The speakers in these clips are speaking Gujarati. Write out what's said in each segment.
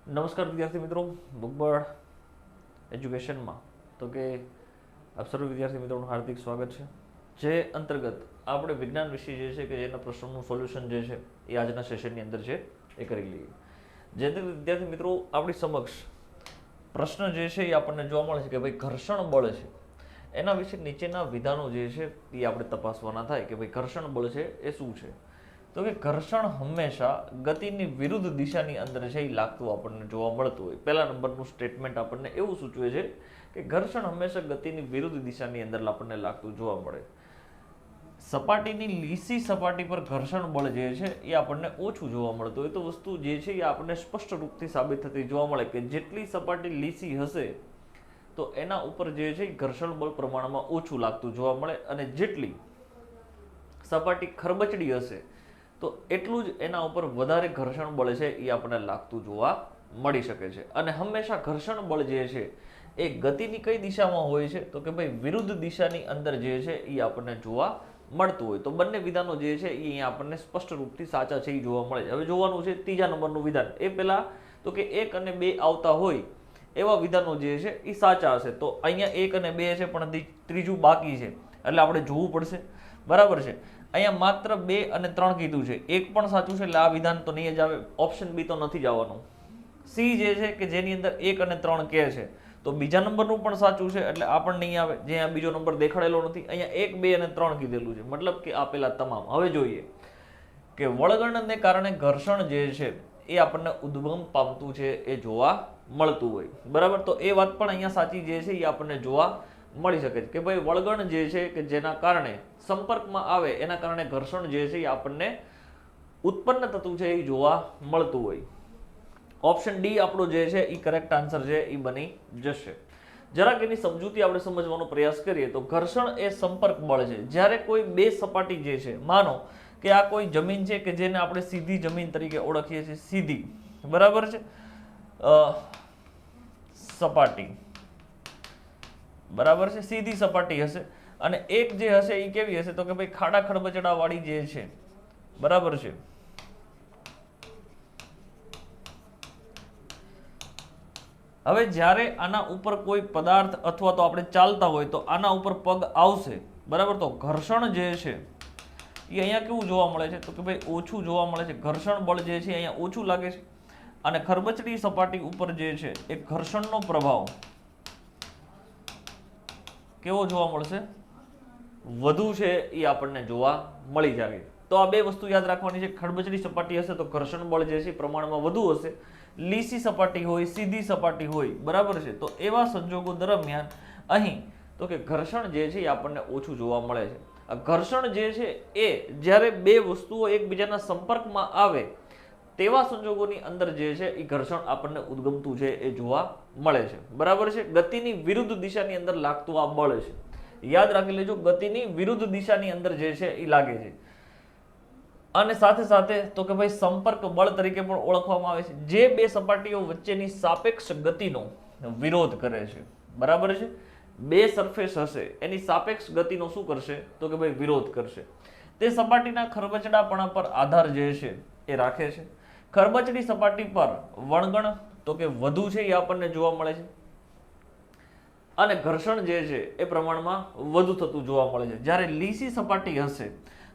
નમસ્કાર વિદ્યાર્થી મિત્રો, બુકબર્ડ એજ્યુકેશનમાં તો કે આપ સર્વ વિદ્યાર્થી મિત્રોનું હાર્દિક સ્વાગત છે. જે અંતર્ગત આપણે વિજ્ઞાન વિષય જે છે કે જેના પ્રશ્નોનું સોલ્યુશન જે છે એ આજના સેશનની અંદર છે એ કરી લઈએ. જે અંતર્ગત વિદ્યાર્થી મિત્રો આપણી સમક્ષ પ્રશ્ન જે છે એ આપણને જોવા મળે છે કે ભાઈ ઘર્ષણ બળ છે એના વિશે નીચેના વિધાનો જે છે એ આપણે તપાસવાના થાય કે ભાઈ ઘર્ષણ બળ છે એ શું છે. તો કે ઘર્ષણ હંમેશા ગતિની વિરુદ્ધ દિશાની અંદર છે એ લાગતું આપણને જોવા મળતું હોય. પહેલા નંબરનું સ્ટેટમેન્ટ આપણને એવું સૂચવે છે કે ઘર્ષણ હંમેશા ગતિની વિરુદ્ધ દિશાની અંદર આપણને લાગતું જોવા મળે. સપાટીની લીસી સપાટી પર ઘર્ષણ બળ જે છે એ આપણને ઓછું જોવા મળતું હોય. તો વસ્તુ જે છે એ આપણને સ્પષ્ટ રૂપથી સાબિત થતી જોવા મળે કે જેટલી સપાટી લીસી હશે તો એના ઉપર જે છે એ ઘર્ષણ બળ પ્રમાણમાં ઓછું લાગતું જોવા મળે, અને જેટલી સપાટી ખરબચડી હશે તો એટલું જ એના ઉપર વધારે ઘર્ષણ બળ છે એ આપણને લાગતું જોવા મળી શકે છે. અને હંમેશા ઘર્ષણ બળ જે છે એ ગતિની કઈ દિશામાં હોય છે તો કે ભાઈ વિરુદ્ધ દિશાની અંદર જે છે એ આપણને જોવા મળતું હોય. તો બંને વિધાનો જે છે એ અહીંયા આપણને સ્પષ્ટ રૂપથી સાચા છે એ જોવા મળે છે. હવે જોવાનું છે ત્રીજા નંબરનું વિધાન. એ પહેલા તો કે 1 અને 2 આવતા હોય એવા વિધાનો જે છે એ સાચા હશે. તો અહીંયા 1 અને 2 છે પણ ત્રીજું બાકી છે એટલે આપણે જોવું પડશે, બરાબર છે. અહીંયા માત્ર 2 અને 3 કીધું છે, એક પણ સાચું છે એટલે આ વિધાન તો નહીં જ આવે. ઓપ્શન બી તો નથી જવાનું. સી જે છે કે જેની અંદર 1 અને 3 કે છે તો બીજા નંબરનું પણ સાચું છે એટલે આ પણ નહીં આવે. જે આ બીજો નંબર દેખાડેલો નથી, અહીંયા 1, 2 અને 3 કીધેલું છે, મતલબ કે આપેલા તમામ. હવે જોઈએ કે વળગણને કારણે ઘર્ષણ જે છે એ આપણને ઉદ્ગમ પામતું છે એ જોવા મળતું હોય, બરાબર. તો એ વાત પણ અહીંયા સાચી જે છે એ આપણને જોવા મળી શકે છે કે ભાઈ વળગણ જે છે કે જેના કારણે સંપર્કમાં આવે એના કારણે ઘર્ષણ જે છે એ આપણને ઉત્પન્ન થતું છે એ જોવા મળતું હોય. ઓપ્શન ડી આપણો જે છે એ કરેક્ટ આન્સર છે એ બની જશે. જરાક એની સમજૂતી આપણે સમજવાનો પ્રયાસ કરીએ તો ઘર્ષણ એ સંપર્ક બળ છે. જ્યારે કોઈ બે સપાટી જે છે, માનો કે આ કોઈ જમીન છે કે જેને આપણે સીધી જમીન તરીકે ઓળખીએ છીએ, સીધી, બરાબર છે, સપાટી, બરાબર છે, સીધી સપાટી હશે. અને એક જે હશે એ કેવી હશે તો કે ભાઈ ખાડા ખડબચડા વાળી જે છે, બરાબર છે. હવે જ્યારે આના ઉપર કોઈ પદાર્થ અથવા તો આપણે ચાલતા હોય તો આના ઉપર પગ આવશે, બરાબર. તો ઘર્ષણ જે છે એ અહીંયા કેવું જોવા મળે છે તો કે ભાઈ ઓછું જોવા મળે છે. ઘર્ષણ બળ જે છે અહીંયા ઓછું લાગે છે. અને ખરબચડી સપાટી ઉપર જે છે એ ઘર્ષણનો પ્રભાવ કેવો જોવા મળશે? વધુ છે એ આપણને જોવા મળી જાય. તો આ બે વસ્તુ યાદ રાખવાની છે. ખરબચડી સપાટી હશે તો ઘર્ષણ બળ જે છે પ્રમાણમાં વધુ હશે. લીસી સપાટી હોય, સીધી સપાટી હોય, બરાબર છે, તો એવા સંજોગો દરમિયાન અહીં તો કે ઘર્ષણ જે છે એ આપણને ઓછું જોવા મળે છે. આ ઘર્ષણ જે છે એ જ્યારે બે વસ્તુઓ એકબીજાના સંપર્કમાં આવે તેવા સંજોગોની અંદર જે છે એ ઘર્ષણ આપણને ઉદ્ગમતું છે એ જોવા મળે છે, બરાબર છે. ગતિની વિરુદ્ધ દિશાની અંદર લાગતું આ બળ છે. યાદ રાખી લેજો, ગતિની વિરુદ્ધ દિશાની અંદર જે છે એ લાગે છે. અને સાથે સાથે તો કે ભાઈ સંપર્ક બળ તરીકે પણ ઓળખવામાં આવે છે. જે બે સપાટીઓ વચ્ચેની સાપેક્ષ ગતિનો વિરોધ કરે છે, બરાબર છે. બે સરફેસ હશે એની સાપેક્ષ ગતિનો શું કરશે તો કે ભાઈ વિરોધ કરશે. તે સપાટીના ખરબચડાપણા પર આધાર જે છે એ રાખે છે. ખરબચડી સપાટી પર વળગણ તો કે વધુ છે એ આપણને જોવા મળે છે. અને ઘર્ષણ જે છે એ પ્રમાણમાં વધુ થતું જોવા મળે છે. જ્યારે લીસી સપાટી હશે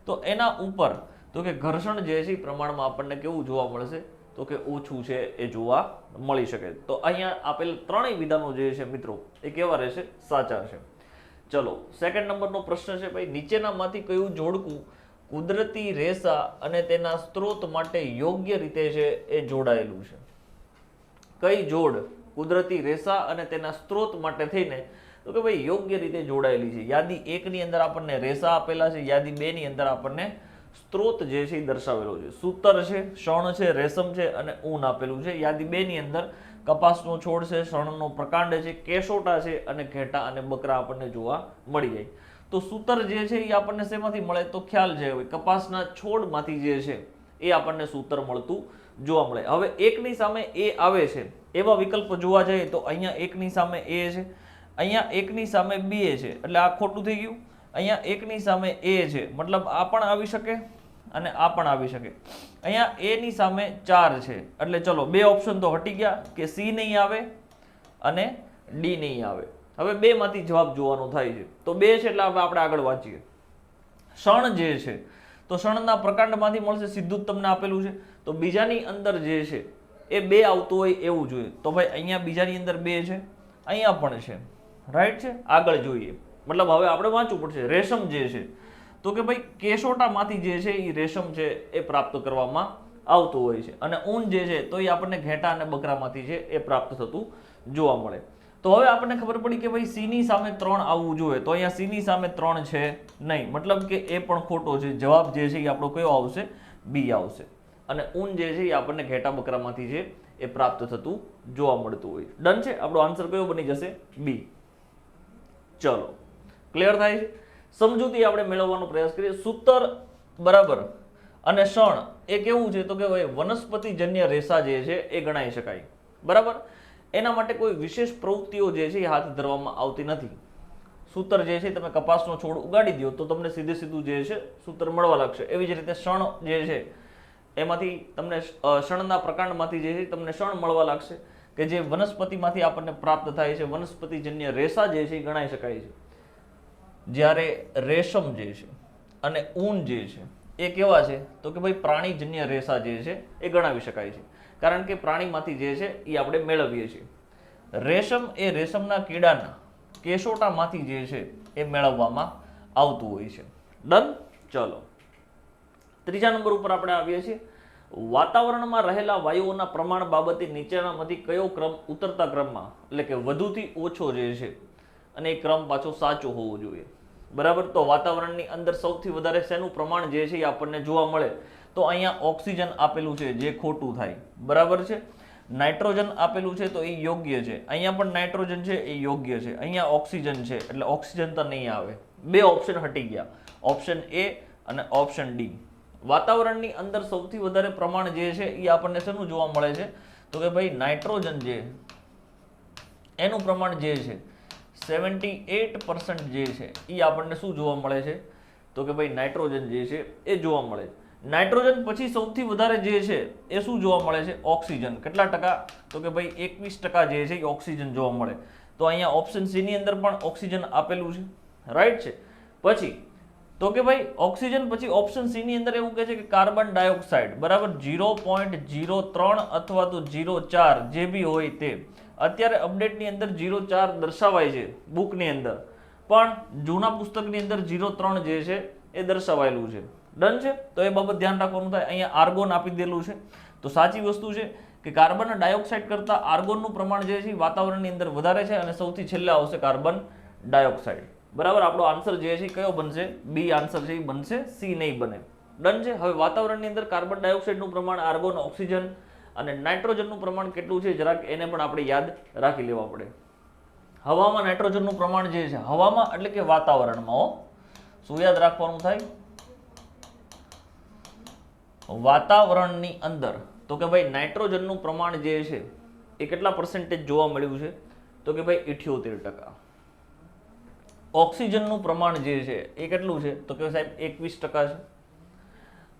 તો એના ઉપર તો કે ઘર્ષણ જે છે એ પ્રમાણમાં આપણને કેવું જોવા મળશે તો કે ઓછું છે એ જોવા મળી શકે. તો અહીંયા આપેલ ત્રણેય વિધાનો જે છે મિત્રો એ કેવા રહેશે? સાચા છે. ચલો સેકન્ડ નંબરનો પ્રશ્ન છે ભાઈ નીચેનામાંથી કયું જોડકું કુદરતી રેસા અને તેના સ્ત્રોત માટે યોગ્ય રીતે છે એ જોડાયેલું છે? કઈ જોડ કુદરતી રેસા અને તેના સ્ત્રોત માટે થઈને તો કે ભાઈ યોગ્ય રીતે જોડાયેલી છે? યાદી 1 ની અંદર આપણને રેસા આપેલા છે, યાદી 2 ની અંદર આપણને સ્ત્રોત જે છે એ દર્શાવેલો છે. સૂતર છે, શણ છે, રેશમ છે અને ઊન આપેલું છે. યાદી 2 ની અંદર કપાસનો છોડ છે, શણનો પ્રકાંડ છે, કેસોટા છે અને ઘેટા અને બકરા આપણને જોવા મળી જાય. તો સૂતર જે છે એ આપણને શેમાંથી મળે તો ખ્યાલ છે કપાસના છોડમાંથી જે છે એ આપણને સૂતર મળતું જોવા મળે. હવે 1 ની સામે એ આવે છે એવા વિકલ્પ જોવા જઈએ તો અહીંયા 1 ની સામે એ છે, અહીંયા 1 ની સામે b છે એટલે આ ખોટું થઈ ગયું. અહીંયા 1 ની સામે a છે, મતલબ આ પણ આવી શકે અને આ પણ આવી શકે. અહીંયા એ ની સામે 4 છે એટલે ચલો બે ઓપ્શન તો હટી ગયા કે સી નહીં આવે અને ડી નહીં આવે. હવે બે માંથી જવાબ જોવાનો થાય છે તો બે છે એટલે હવે આપણે આગળ વાંચીએ. ષણ જે છે તો ષણના પ્રકાંડમાંથી મળશે સીધું જ તમને આપેલું છે તો બીજાની અંદર જે છે એ બે આવતું હોય એવું જોઈએ. તો ભાઈ અહીંયા બીજાની અંદર બે છે, અહીંયા પણ છે, રાઈટ છે. આગળ જોઈએ મતલબ હવે આપણે વાંચવું પડશે. રેશમ જે છે તો કે ભાઈ કેશોટામાંથી જે છે એ રેશમ છે એ પ્રાપ્ત કરવામાં આવતું હોય છે અને ઊન જે છે તો એ આપણને ઘેટા અને બકરામાંથી છે એ પ્રાપ્ત થતું જોવા મળે. તો હવે આપણને ખબર પડી કે ભાઈ સી ની સામે 3 આવવું જોઈએ તો અહીંયા સી ની સામે 3 છે નહીં મતલબ કે એ પણ ખોટો છે. જવાબ જે છે એ આપણો કયો આવશે? બી આવશે. અને ઊન જે છે એ આપણને ઘેટા બકરામાંથી છે એ પ્રાપ્ત થતું જોવા મળતું હોય. ડન છે. આપણો આન્સર કયો બની જશે? બી. ચલો ક્લિયર થાય છે. સમજૂતી આપણે મેળવવાનો પ્રયાસ કરીએ. સૂતર બરાબર અને ષણ એ કેવું છે તો કે વનસ્પતિજન્ય રેસા જે છે એ ગણાઈ શકાય બરાબર. એના માટે કોઈ વિશેષ પ્રવૃત્તિઓ જે છે એ હાથ ધરવામાં આવતી નથી. સૂતર જે છે તમે કપાસનો છોડ ઉગાડી દો તો તમને સીધે સીધું જે છે સૂતર મળવા લાગશે. એવી જ રીતે ષણ જે છે એમાંથી તમને ષણના પ્રકાંડમાંથી જે છે તમને ષણ મળવા લાગશે કે જે વનસ્પતિમાંથી આપણને પ્રાપ્ત થાય છે. વનસ્પતિજન્ય રેસા જે છે એ ગણાઈ શકાય છે. જ્યારે રેશમ જે છે અને ઊન જે છે એ કેવા છે તો કે ભાઈ પ્રાણીજન્ય રેસા જે છે એ ગણાવી શકાય છે કારણ કે પ્રાણીમાંથી જે છે એ આપણે મેળવીએ છીએ. રેશમ એ રેશમના કીડાના કેશોટામાંથી જે છે એ મેળવવામાં આવતું હોય છે. ડન. ચલો ત્રીજા નંબર ઉપર આપણે આવીએ છીએ. વાતાવરણમાં રહેલા વાયુઓના પ્રમાણ બાબતે નીચેનામાંથી કયો ક્રમ ઉતરતા ક્રમમાં એટલે કે વધુથી ઓછો જે છે અને એ ક્રમ પાછો સાચો હોવો જોઈએ બરાબર. તો વાતાવરણની અંદર સૌથી વધારે શેનું પ્રમાણ જે છે એ આપણને જોવા મળે તો અહીંયા ઓક્સિજન આપેલું છે જે ખોટું થાય બરાબર છે. નાઇટ્રોજન આપેલું છે તો એ યોગ્ય છે. અહીંયા પણ નાઇટ્રોજન છે એ યોગ્ય છે. અહીંયા ઓક્સિજન છે એટલે ઓક્સિજન તો નહીં આવે. બે ઓપ્શન હટી ગયા, ઓપ્શન એ અને ઓપ્શન ડી. વાતાવરણની અંદર સૌથી વધારે પ્રમાણ જે છે એ આપણને શેનું જોવા મળે છે તો કે ભાઈ નાઇટ્રોજન જે એનું પ્રમાણ જે છે 78% જે છે એ આપણને શું જોવા મળે છે તો કે ભાઈ નાઇટ્રોજન જે છે એ જોવા મળે છે. નાઇટ્રોજન પછી સૌથી વધારે જે છે એ શું જોવા મળે છે? ઓક્સિજન. કેટલા ટકા તો કે ભાઈ 21% જે છે એ ઓક્સિજન જોવા મળે. તો અહીંયા ઓપ્શન સી ની અંદર પણ ઓક્સિજન આપેલું છે, રાઈટ છે. પછી તો કે ભાઈ ઓક્સિજન પછી ઓપ્શન સી ની અંદર એવું કહે છે કે કાર્બન ડાયોક્સાઇડ બરાબર 0.03 અથવા તો 0.4 જે બી હોય તે. અત્યારે અપડેટની અંદર 0.4 દર્શાવાય છે બુકની અંદર, પણ જૂના પુસ્તકની અંદર 0.3 જે છે એ દર્શાવાયેલું છે. ડન છે. તો એ બાબત ધ્યાન રાખવાનું થાય. અહીંયા આર્ગોન આપી દેલું છે તો સાચી વસ્તુ છે કે કાર્બન ડાયોક્સાઇડ કરતાં આર્ગોનનું પ્રમાણ જે છે વાતાવરણની અંદર વધારે છે અને સૌથી છેલ્લે આવશે કાર્બન ડાયોક્સાઇડ બરાબર. આપણો આન્સર જે છે કયો બનશે? બી આન્સર છે એ બનશે, સી નહીં બને. ડન છે. હવે વાતાવરણની અંદર કાર્બન ડાયોક્સાઇડનું પ્રમાણ, આર્ગોન, ઓક્સિજન અને નાઇટ્રોજનનું પ્રમાણ કેટલું છે જરાક એને પણ આપણે યાદ રાખી લેવા પડે. હવામાં નાઇટ્રોજનનું પ્રમાણ જે છે હવામાં એટલે કે વાતાવરણમાં શું યાદ રાખવાનું થાય? વાતાવરણની અંદર તો કે ભાઈ નાઇટ્રોજનનું પ્રમાણ જે છે એ કેટલા પર્સન્ટેજ જોવા મળ્યું છે તો કે ભાઈ 78%. ઓક્સિજનનું પ્રમાણ જે છે એ કેટલું છે તો કે સાહેબ 21% છે.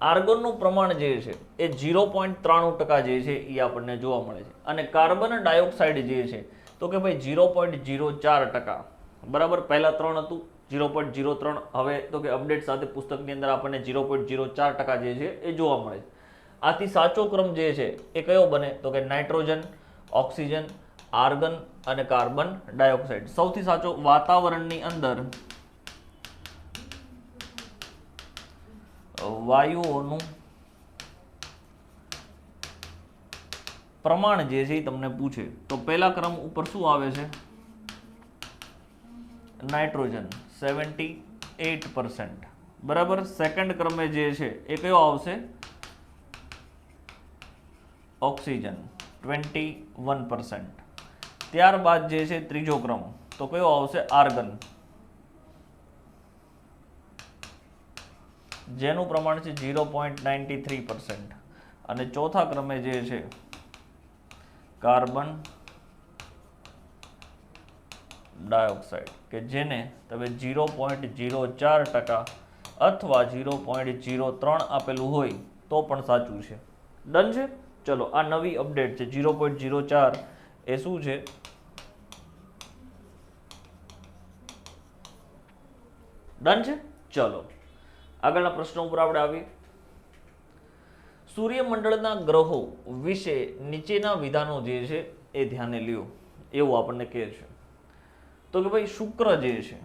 આર્ગોનનું પ્રમાણ જે છે એ 0.93% જે છે એ આપણને જોવા મળે છે. અને કાર્બન ડાયોક્સાઇડ જે છે તો કે ભાઈ 0.04% બરાબર. પહેલા 3 હતું 0.03, હવે તો કે અપડેટ સાથે પુસ્તકની અંદર આપણને 0.04% જે છે એ જોવા મળે છે. આથી સાચો ક્રમ જે છે એ કયો બને તો કે નાઇટ્રોજન, ઓક્સિજન, આર્ગન અને કાર્બન ડાયોક્સાઇડ. સૌથી સાચો વાતાવરણની અંદર વાયુઓનું પ્રમાણ જે છે એ તમને પૂછે તો પહેલા ક્રમ ઉપર શું આવે છે? નાઇટ્રોજન 78% બરાબર. સેકન્ડ ક્રમે જે છે એ કયો આવશે? ઓક્સિજન 21%. ત્યારબાદ જે છે ત્રીજો ક્રમ તો કયો આવશે? આર્ગન, જેનું પ્રમાણ છે 0.93%. અને ચોથા ક્રમે જે છે કાર્બન ડાયોક્સાઇડ કે જેને તમે 0.04% અથવા 0.03 આપેલું હોય તો પણ સાચું છે. ડન છે. ચલો આ નવી અપડેટ છે 0.04 એ શું છે? ડન છે. ચલો આગળના પ્રશ્નો ઉપર આપણે આવીએ. સૂર્યમંડળના ગ્રહો વિશે નીચેના વિધાનો જે છે એ ધ્યાને લ્યો એવું આપણને કહે છે. તો કે ભાઈ શુક્ર જે છે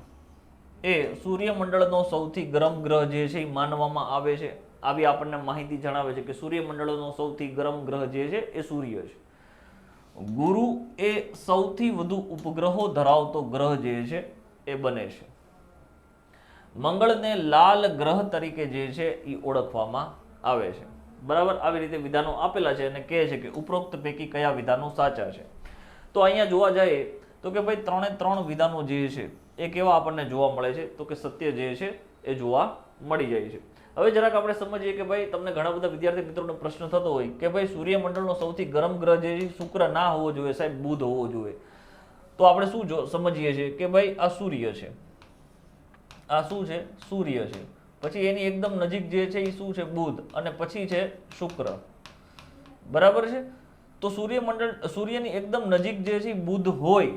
એ સૂર્યમંડળનો સૌથી ગરમ ગ્રહ જે છે એ માનવામાં આવે છે. આવી આપણને માહિતી જણાવે છે કે સૂર્યમંડળનો સૌથી ગરમ ગ્રહ જે છે એ સૂર્ય છે. ગુરુ એ સૌથી વધુ ઉપગ્રહો ધરાવતો ગ્રહ જે છે એ બને છે. મંગળને લાલ ગ્રહ તરીકે જે છે એ ઓળખવામાં આવે છે. બરાબર, આવી રીતે વિધાનો આપેલા છે અને કહે છે કે ઉપરોક્ત પૈકી કયા વિધાનો સાચા છે. તો અહીંયા જોવા જઈએ તો કે ભાઈ 3 વિધાનો જે છે એ કેવા આપણને જોવા મળે છે? તો કે સત્ય જે છે એ જોવા મળી જાય છે. હવે જરાક આપણે સમજીએ કે ભાઈ તમને ઘણા બધા વિદ્યાર્થી મિત્રોનો પ્રશ્ન થતો હોય કે ભાઈ સૂર્યમંડળનો સૌથી ગરમ ગ્રહ જે છે શુક્ર ના હોવો જોઈએ સાહેબ, બુધ હોવો જોઈએ. તો આપણે શું સમજીએ છીએ કે ભાઈ આ સૂર્ય છે, આ શું છે? સૂર્ય છે. પછી એની એકદમ નજીક જે છે એ શું છે? બુધ. અને પછી છે શુક્ર. બરાબર છે. તો સૂર્યની એકદમ નજીક જે છે બુધ હોય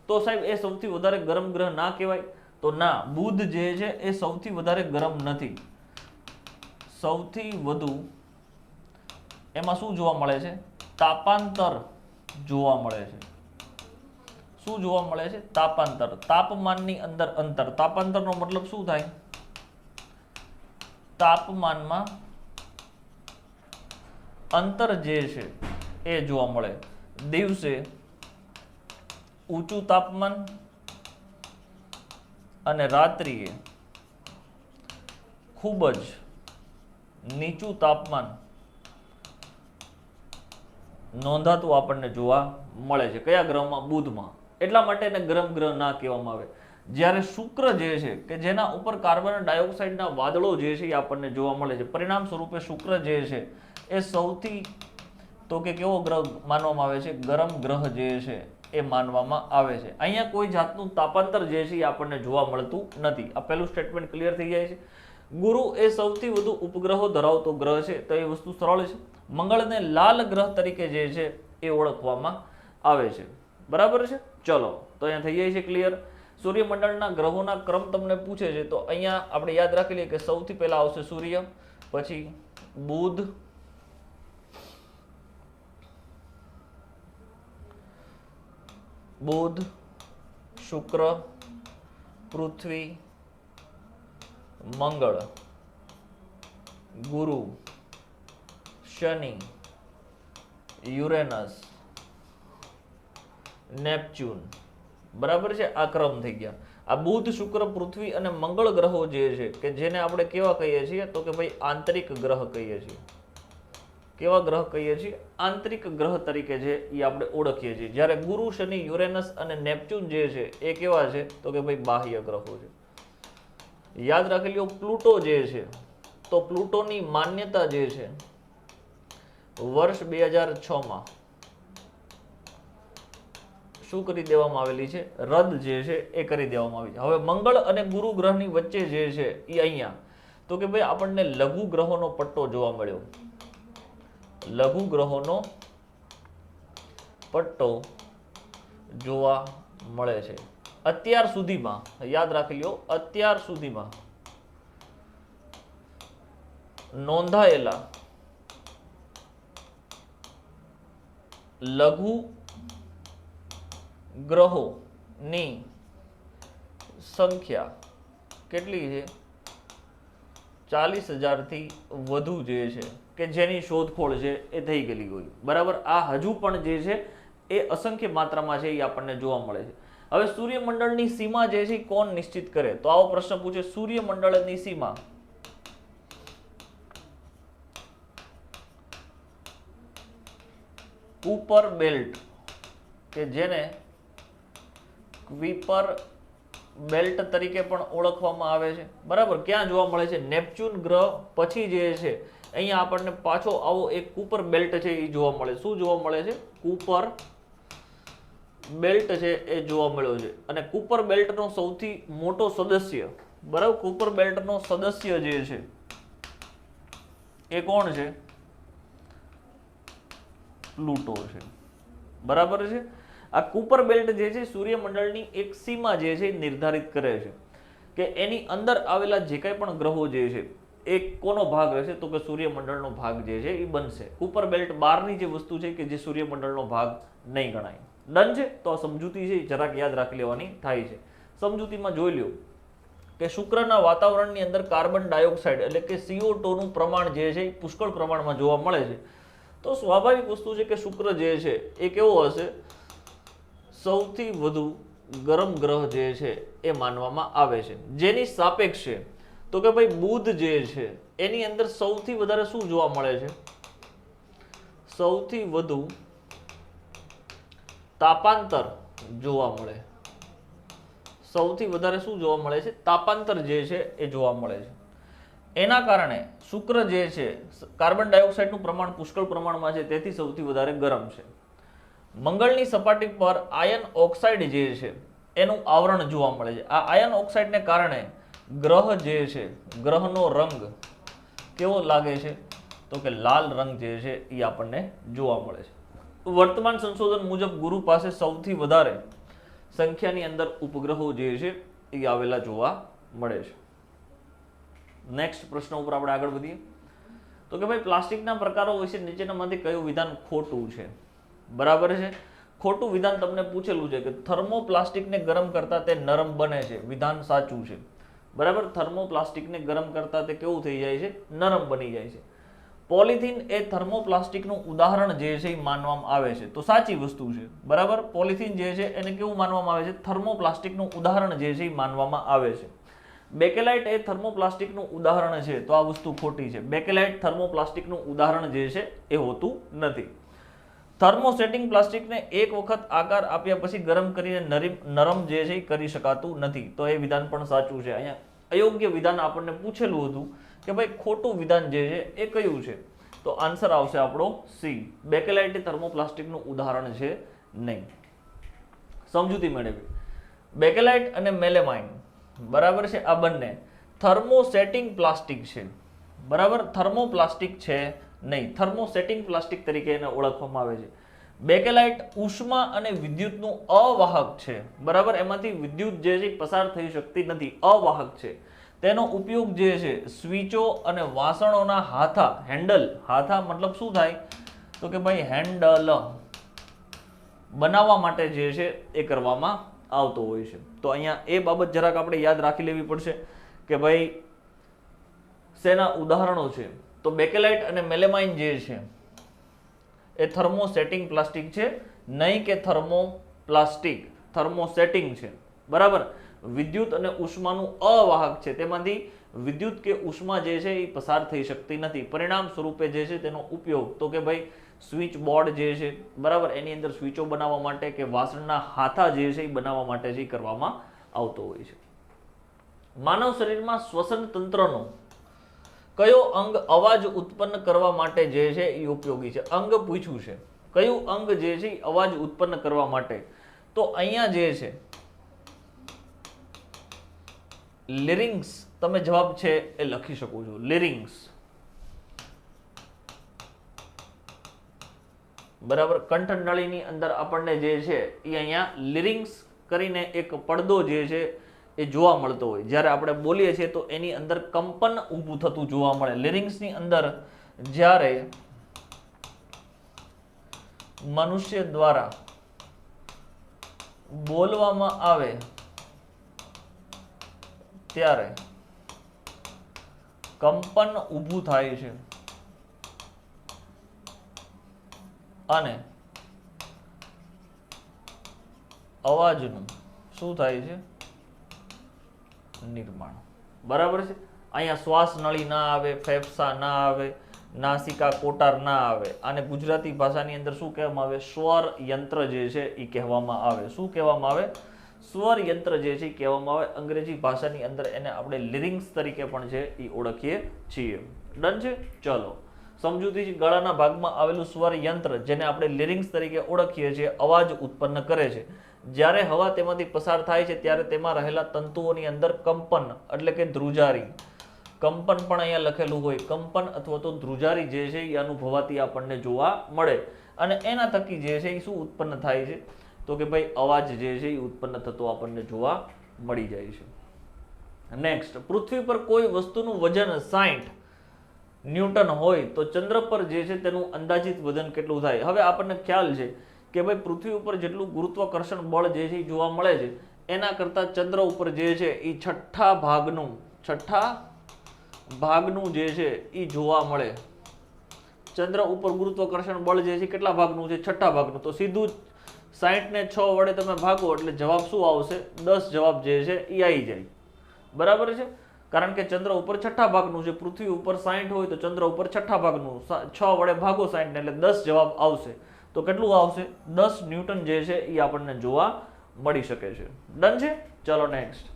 તો સાહેબ એ સૌથી વધારે ગરમ ગ્રહ ના કહેવાય? તો ના, બુધ જે છે એ સૌથી વધારે ગરમ નથી. સૌથી વધુ એમાં શું જોવા મળે છે? તાપાંતર જોવા મળે છે. શું જોવા મળે છે? તાપાંતર. તાપમાનની અંદર અંતર. તાપાંતરનો મતલબ શું થાય? તાપમાનમાં અંતર જે છે એ જોવા મળે. દિવસે ઊંચું તાપમાન અને રાત્રિએ ખૂબ જ નીચું તાપમાન નોંધાતું આપણને જોવા મળે છે. કયા ગ્રહમાં? બુધમાં. એટલા માટે એને ગરમ ગ્રહ ના કહેવામાં આવે. જ્યારે શુક્ર જે છે કે જેના ઉપર કાર્બન ડાયોક્સાઇડના વાદળો જે છે એ આપણને જોવા મળે છે, પરિણામ સ્વરૂપે શુક્ર જે છે એ સૌથી તો કે કેવો ગ્રહ માનવામાં આવે છે? ગરમ ગ્રહ જે છે એ માનવામાં આવે છે. અહીંયા કોઈ જાતનું તાપાંતર જે છે એ આપણને જોવા મળતું નથી. આ પહેલું સ્ટેટમેન્ટ ક્લિયર થઈ જાય છે. ગુરુ એ સૌથી વધુ ઉપગ્રહો ધરાવતો ગ્રહ છે તો એ વસ્તુ સરળ છે. મંગળને લાલ ગ્રહ તરીકે જે છે એ ઓળખવામાં આવે છે. બરાબર છે. ચલો તો અહીંયા થઈ જાય છે ક્લિયર. સૂર્યમંડળના ગ્રહોના ક્રમ તમને પૂછે છે તો અહીંયા આપણે યાદ રાખી લઈએ કે સૌથી પહેલા આવશે સૂર્ય, પછી બુધ, શુક્ર, પૃથ્વી, મંગળ, ગુરુ, શનિ, યુરેનસ, નેપચ્યુન. બરાબર છે. આ ક્રમ થઈ ગયા. આ બુધ, શુક્ર, પૃથ્વી અને મંગળ ગ્રહો જે છે કે જેને આપણે કેવા કહીએ છીએ? તો કે ભાઈ આંતરિક ગ્રહ કહીએ છીએ. કેવા ગ્રહ કહીએ છીએ? આંતરિક ગ્રહ તરીકે છે એ આપણે ઓળખીએ છીએ. જ્યારે ગુરુ, શનિ, યુરેનસ અને નેપચ્યુન જે છે એ કેવા છે? તો કે ભાઈ બાહ્ય ગ્રહો છે. યાદ રાખી લો પ્લુટો જે છે તો પ્લુટોની માન્યતા જે છે વર્ષ 2006 શું કરી દેવામાં આવેલી છે? રદ જે છે એ કરી દેવામાં આવી છે. હવે મંગળ અને ગુરુ ગ્રહની વચ્ચે જે છે એ અહીંયા તો કે ભાઈ આપણને લઘુ ગ્રહોનો પટ્ટો જોવા મળ્યો. લઘુ ગ્રહોનો પટ્ટો જોવા મળે છે. અત્યાર સુધીમાં યાદ રાખી લો, અત્યાર સુધીમાં નોંધાયેલા લઘુ ગ્રહોની સંખ્યા કેટલી છે? 40,000થી વધુ જે છે કે જેની શોધખોળ છે એ થઈ ગયેલી હોય. બરાબર. આ હજુ પણ જે છે એ અસંખ્ય માત્રામાં છે એ આપણને જોવા મળે છે. હવે સૂર્યમંડળની સીમા જે છે કોણ નિશ્ચિત કરે? તો આવો પ્રશ્ન પૂછે. સૂર્યમંડળની સીમા કુપર બેલ્ટ કે જેને ક્વિપર બેલ્ટ તરીકે પણ ઓળખવામાં આવે છે. બરાબર. ક્યાં જોવા મળે છે? નેપચ્યુન ગ્રહ પછી જે છે અહીંયા આપણને પાછો આવો એક કુપર બેલ્ટ છે એ જોવા મળે. શું જોવા મળે છે? કુપર બેલ્ટ છે એ જોવા મળ્યો છે. અને કુપર બેલ્ટનો સૌથી મોટો સદસ્ય બરાબર, કુપર બેલ્ટનો સદસ્ય જે છે એ કોણ છે? પ્લુટો છે, બરાબર છે. આ કુપર બેલ્ટ જે છે સૂર્યમંડળની એક સીમા જે છે નિર્ધારિત કરે છે કે એની અંદર આવેલા જે કંઈ પણ ગ્રહો જે છે એ કોનો ભાગ રહેશે, તો કે સૂર્યમંડળનો ભાગ જે છે એ બનશે. કુપર બેલ્ટ બહારની જે વસ્તુ છે કે જે સૂર્યમંડળનો ભાગ નહીં ગણાય. ડન છે. તો આ સમજૂતી છે જરાક યાદ રાખી લેવાની થાય છે. સમજૂતીમાં જોઈ લ્યો કે શુક્રના વાતાવરણની અંદર કાર્બન ડાયોક્સાઇડ એટલે કે CO2 નું પ્રમાણ જે છે એ પુષ્કળ પ્રમાણમાં જોવા મળે છે. તો સ્વાભાવિક વસ્તુ છે કે શુક્ર જે છે એ કેવો હશે? સૌથી વધુ ગરમ ગ્રહ જે છે એ માનવામાં આવે છે. જેની સાપેક્ષે તો કે ભાઈ બુધ જે છે એની અંદર સૌથી વધારે શું જોવા મળે છે? સૌથી વધુ તાપાંતર જોવા મળે. સૌથી વધારે શું જોવા મળે છે? તાપાંતર જે છે એ જોવા મળે છે. એના કારણે શુક્ર જે છે કાર્બન ડાયોક્સાઇડનું પ્રમાણ પુષ્કળ પ્રમાણમાં છે, તેથી સૌથી વધારે ગરમ છે. મંગળની સપાટી પર આયન ઓક્સાઇડ જે છે એનું આવરણ જોવા મળે છે. આ આયન ઓક્સાઇડને કારણે ગ્રહ જે છે ગ્રહનો રંગ કેવો લાગે છે? તો કે લાલ રંગ જે છે એ આપણને જોવા મળે છે. વર્તમાન સંશોધન મુજબ ગુરુ પાસે સૌથી વધારે સંખ્યાની અંદર ઉપગ્રહો જે છે એ આવેલા જોવા મળે છે. નેક્સ્ટ પ્રશ્ન ઉપર આપણે આગળ વધીએ તો કે ભાઈ પ્લાસ્ટિકના પ્રકારો વિશે નીચેનામાંથી કયું વિધાન ખોટું છે? બરાબર છે. ખોટું વિધાન તમને પૂછેલું છે કે થર્મોપ્લાસ્ટિકને ગરમ કરતા તે નરમ બને છે. વિધાન સાચું છે. બરાબર, થર્મોપ્લાસ્ટિકને ગરમ કરતા તે કેવું થઈ જાય છે? નરમ બની જાય છે. પોલિથીન એ થર્મોપ્લાસ્ટિકનું ઉદાહરણ જે છે એ માનવામાં આવે છે. તો સાચી વસ્તુ છે. બરાબર, પોલિથીન જે છે એને કેવું માનવામાં આવે છે? થર્મોપ્લાસ્ટિકનું ઉદાહરણ જે છે એ માનવામાં આવે છે. બેકેલાઇટ એ થર્મોપ્લાસ્ટિકનું ઉદાહરણ છે. તો આ વસ્તુ ખોટી છે. બેકેલાઇટ થર્મોપ્લાસ્ટિકનું ઉદાહરણ જે છે એ હોતું નથી. થર્મોસેટિંગ પ્લાસ્ટિકને એક વખત આકાર આપ્યા પછી ગરમ કરીને નરમ જે છે એ કરી શકાતું નથી. તો એ વિધાન પણ સાચું છે. અહીંયા અયોગ્ય વિધાન આપણને પૂછેલું હતું કે ભાઈ ખોટું વિધાન જે છે એ કયું છે? તો આન્સર આવશે આપણો સી. બેકેલાઇટ એ થર્મોપ્લાસ્ટિકનું ઉદાહરણ છે નહીં. સમજૂતી મેળવી. બેકેલાઇટ અને મેલેમાઇન બરાબર છે, આ બંને થર્મોસેટિંગ પ્લાસ્ટિક છે. બરાબર, થર્મોપ્લાસ્ટિક છે નહીં. થર્મોસેટિંગ પ્લાસ્ટિક તરીકે એને ઓળખવામાં આવે છે. બેકેલાઇટ ઉષ્મા અને વિદ્યુતનું અવાહક છે. બરાબર, એમાંથી વિદ્યુત જે છે પસાર થઈ શકતી નથી, અવાહક છે. તેનો ઉપયોગ જે છે સ્વિચો અને વાસણોના હાથા હેન્ડલ, હાથા મતલબ શું થાય? તો કે ભાઈ હેન્ડલ બનાવવા માટે જે છે એ કરવામાં આવતો હોય છે. તો અહીંયા એ બાબત જરાક આપણે યાદ રાખી લેવી પડશે કે ભાઈ શેના ઉદાહરણો છે. તો બેકેલાઇટ અને મેલેમાઇન જે છે એ થર્મોસેટિંગ પ્લાસ્ટિક છે, નહીં કે થર્મોપ્લાસ્ટિક. થર્મોસેટિંગ છે. બરાબર, વિદ્યુત અને ઉષ્માનું અવાહક છે. તેમાંથી વિદ્યુત કે ઉષ્મા જે છે એ પસાર થઈ શકતી નથી. પરિણામ સ્વરૂપે જે છે તેનો ઉપયોગ તો કે ભાઈ સ્વિચ બોર્ડ જે છે બરાબર એની અંદર સ્વિચો બનાવવા માટે કે વાસણના હાથા જે છે એ બનાવવા માટે જે કરવામાં આવતો હોય છે. માનવ શરીરમાં શ્વસન તંત્રનો કયો અંગ અવાજ ઉત્પન્ન કરવા માટે જે છે એ ઉપયોગી છે? અંગ પૂછ્યું છે. કયું અંગ જે છે એ અવાજ ઉત્પન્ન કરવા માટે? તો અહીંયા જે છે લિરિંગ્સ, તમે જવાબ છે એ લખી શકો છો. લિરિંગ્સ બરાબર, કંઠનળીની અંદર આપણને જે છે એ અહીંયા લિરિંગ્સ કરીને એક પડદો જે છે એ જોવા મળતો હોય. જ્યારે આપણે બોલીએ છીએ તો એની અંદર કંપન ઊભું થતું જોવા મળે. લિરિંગ્સની અંદર જ્યારે મનુષ્ય દ્વારા બોલવામાં આવે ત્યારે કંપન ઊભું થાય છે અને અવાજનું શું થાય છે? નિર્માણ. બરાબર છે. અહીંયા શ્વાસ નળી ના આવે, ફેફસા ના આવે, નાસિકા કોટાર ના આવે. અને ગુજરાતી ભાષાની અંદર શું કહેવામાં આવે? સ્વર યંત્ર જે છે એ કહેવામાં આવે. શું કહેવામાં આવે? સ્વર યંત્ર જે છે એ કહેવામાં આવે. અંગ્રેજી ભાષાની અંદર એને આપણે લિરિંગ્સ તરીકે પણ છે એ ઓળખીએ છીએ. ડન છે. ચલો, સમજૂતી. ગળાના ભાગમાં આવેલું સ્વર યંત્ર જેને આપણે લિરિંગ્સ તરીકે ઓળખીએ છીએ, અવાજ ઉત્પન્ન કરે છે. જ્યારે હવા તેમાંથી પસાર થાય છે ત્યારે તેમાં રહેલા તંતુઓની અંદર કંપન એટલે કે ધ્રુજારી, કંપન પણ અહીંયા લખેલું હોય, કંપન અથવા તો ધ્રુજારી જે છે એ અનુભવાતી આપણને જોવા મળે અને એના થકી જે છે એ શું ઉત્પન્ન થાય છે તો કે ભાઈ અવાજ જે છે એ ઉત્પન્ન થતો આપણને જોવા મળી જાય છે. નેક્સ્ટ, પૃથ્વી પર કોઈ વસ્તુનું વજન 60 ન્યૂટન હોય તો ચંદ્ર પર જે છે તેનું અંદાજિત વજન કેટલું થાય? હવે આપણને ખ્યાલ છે કે ભાઈ પૃથ્વી ઉપર જેટલું ગુરુત્વાકર્ષણ બળ જે છે એ જોવા મળે છે એના કરતાં ચંદ્ર ઉપર જે છે એ છઠ્ઠા ભાગનું જે છે એ જોવા મળે. ચંદ્ર ઉપર ગુરુત્વાકર્ષણ બળ જે છે કેટલા ભાગનું છે? છઠ્ઠા ભાગનું. તો સીધું 60 ને 6 વડે તમે ભાગો એટલે જવાબ શું આવશે? 10 જવાબ જે છે એ આવી જાય. બરાબર છે, કારણ કે ચંદ્ર ઉપર છઠ્ઠા ભાગનું છે, પૃથ્વી ઉપર 60 હોય તો ચંદ્ર ઉપર છઠ્ઠા ભાગનું, 6 વડે ભાગો 60 ને એટલે 10 જવાબ આવશે. તો કેટલું આવશે? 10 ન્યૂટન જે છે એ આપણને જોવા મળી શકે છે. ડન છે? ચલો નેક્સ્ટ,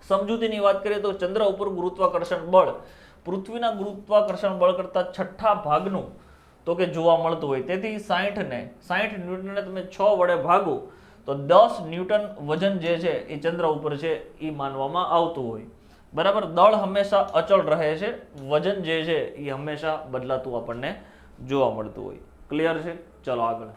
સમજૂતીની વાત કરીએ તો ચંદ્ર ઉપર ગુરુત્વાકર્ષણ બળ પૃથ્વીના ગુરુત્વાકર્ષણ બળ કરતા છઠ્ઠા ભાગનું તો કે જોવા મળતું હોય. તેથી 60 ન્યૂટનને તમે 6 વડે ભાગો તો 10 ન્યૂટન વજન જે છે એ ચંદ્ર ઉપર છે એ માનવામાં આવતું હોય. બરાબર, દળ હંમેશા અચળ રહે છે, વજન જે છે એ હંમેશા બદલાતું આપણને જોવા મળતું હોય. ક્લિયર છે? ચલો આગળ,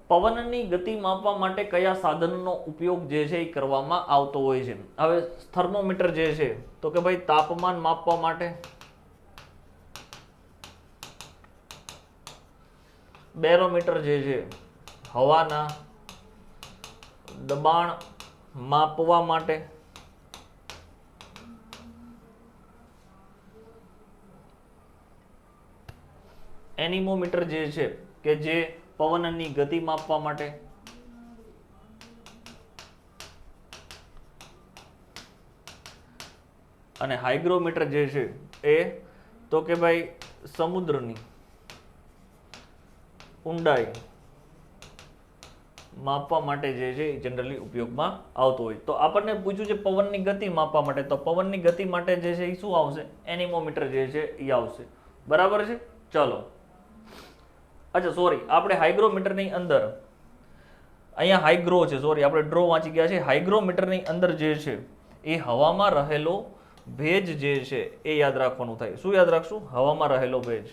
પવનની ગતિ માપવા માટે કયા સાધનનો ઉપયોગ જે છે એ કરવામાં આવતો હોય છે? હવે થર્મોમીટર જે છે તો કે ભાઈ તાપમાન માપવા માટે, બેરોમીટર જે છે હવાના દબાણ માપવા માટે, એનિમોમીટર જે છે કે જે પવનની ગતિ માપવા માટે, અને હાઇગ્રોમીટર જે છે એ તો કે ભાઈ સમુદ્રની ઊંડાઈ માપવા માટે જે છે એ જનરલી ઉપયોગમાં આવતો હોય. તો આપણને પૂછ્યું છે પવનની ગતિ માપવા માટે, તો પવનની ગતિ માટે જે છે એ શું આવશે? એનિમોમીટર જે છે એ આવશે. બરાબર છે? ચલો, અચ્છા સોરી, આપણે હાઇગ્રોમીટરની અંદર અહીંયા હાઇગ્રો છે, સોરી આપણે ડ્રો વાંચી ગયા છે. હાઇગ્રોમીટરની અંદર જે છે એ હવામાં રહેલો ભેજ જે છે એ યાદ રાખવાનું થાય. શું યાદ રાખશું? હવામાં રહેલો ભેજ.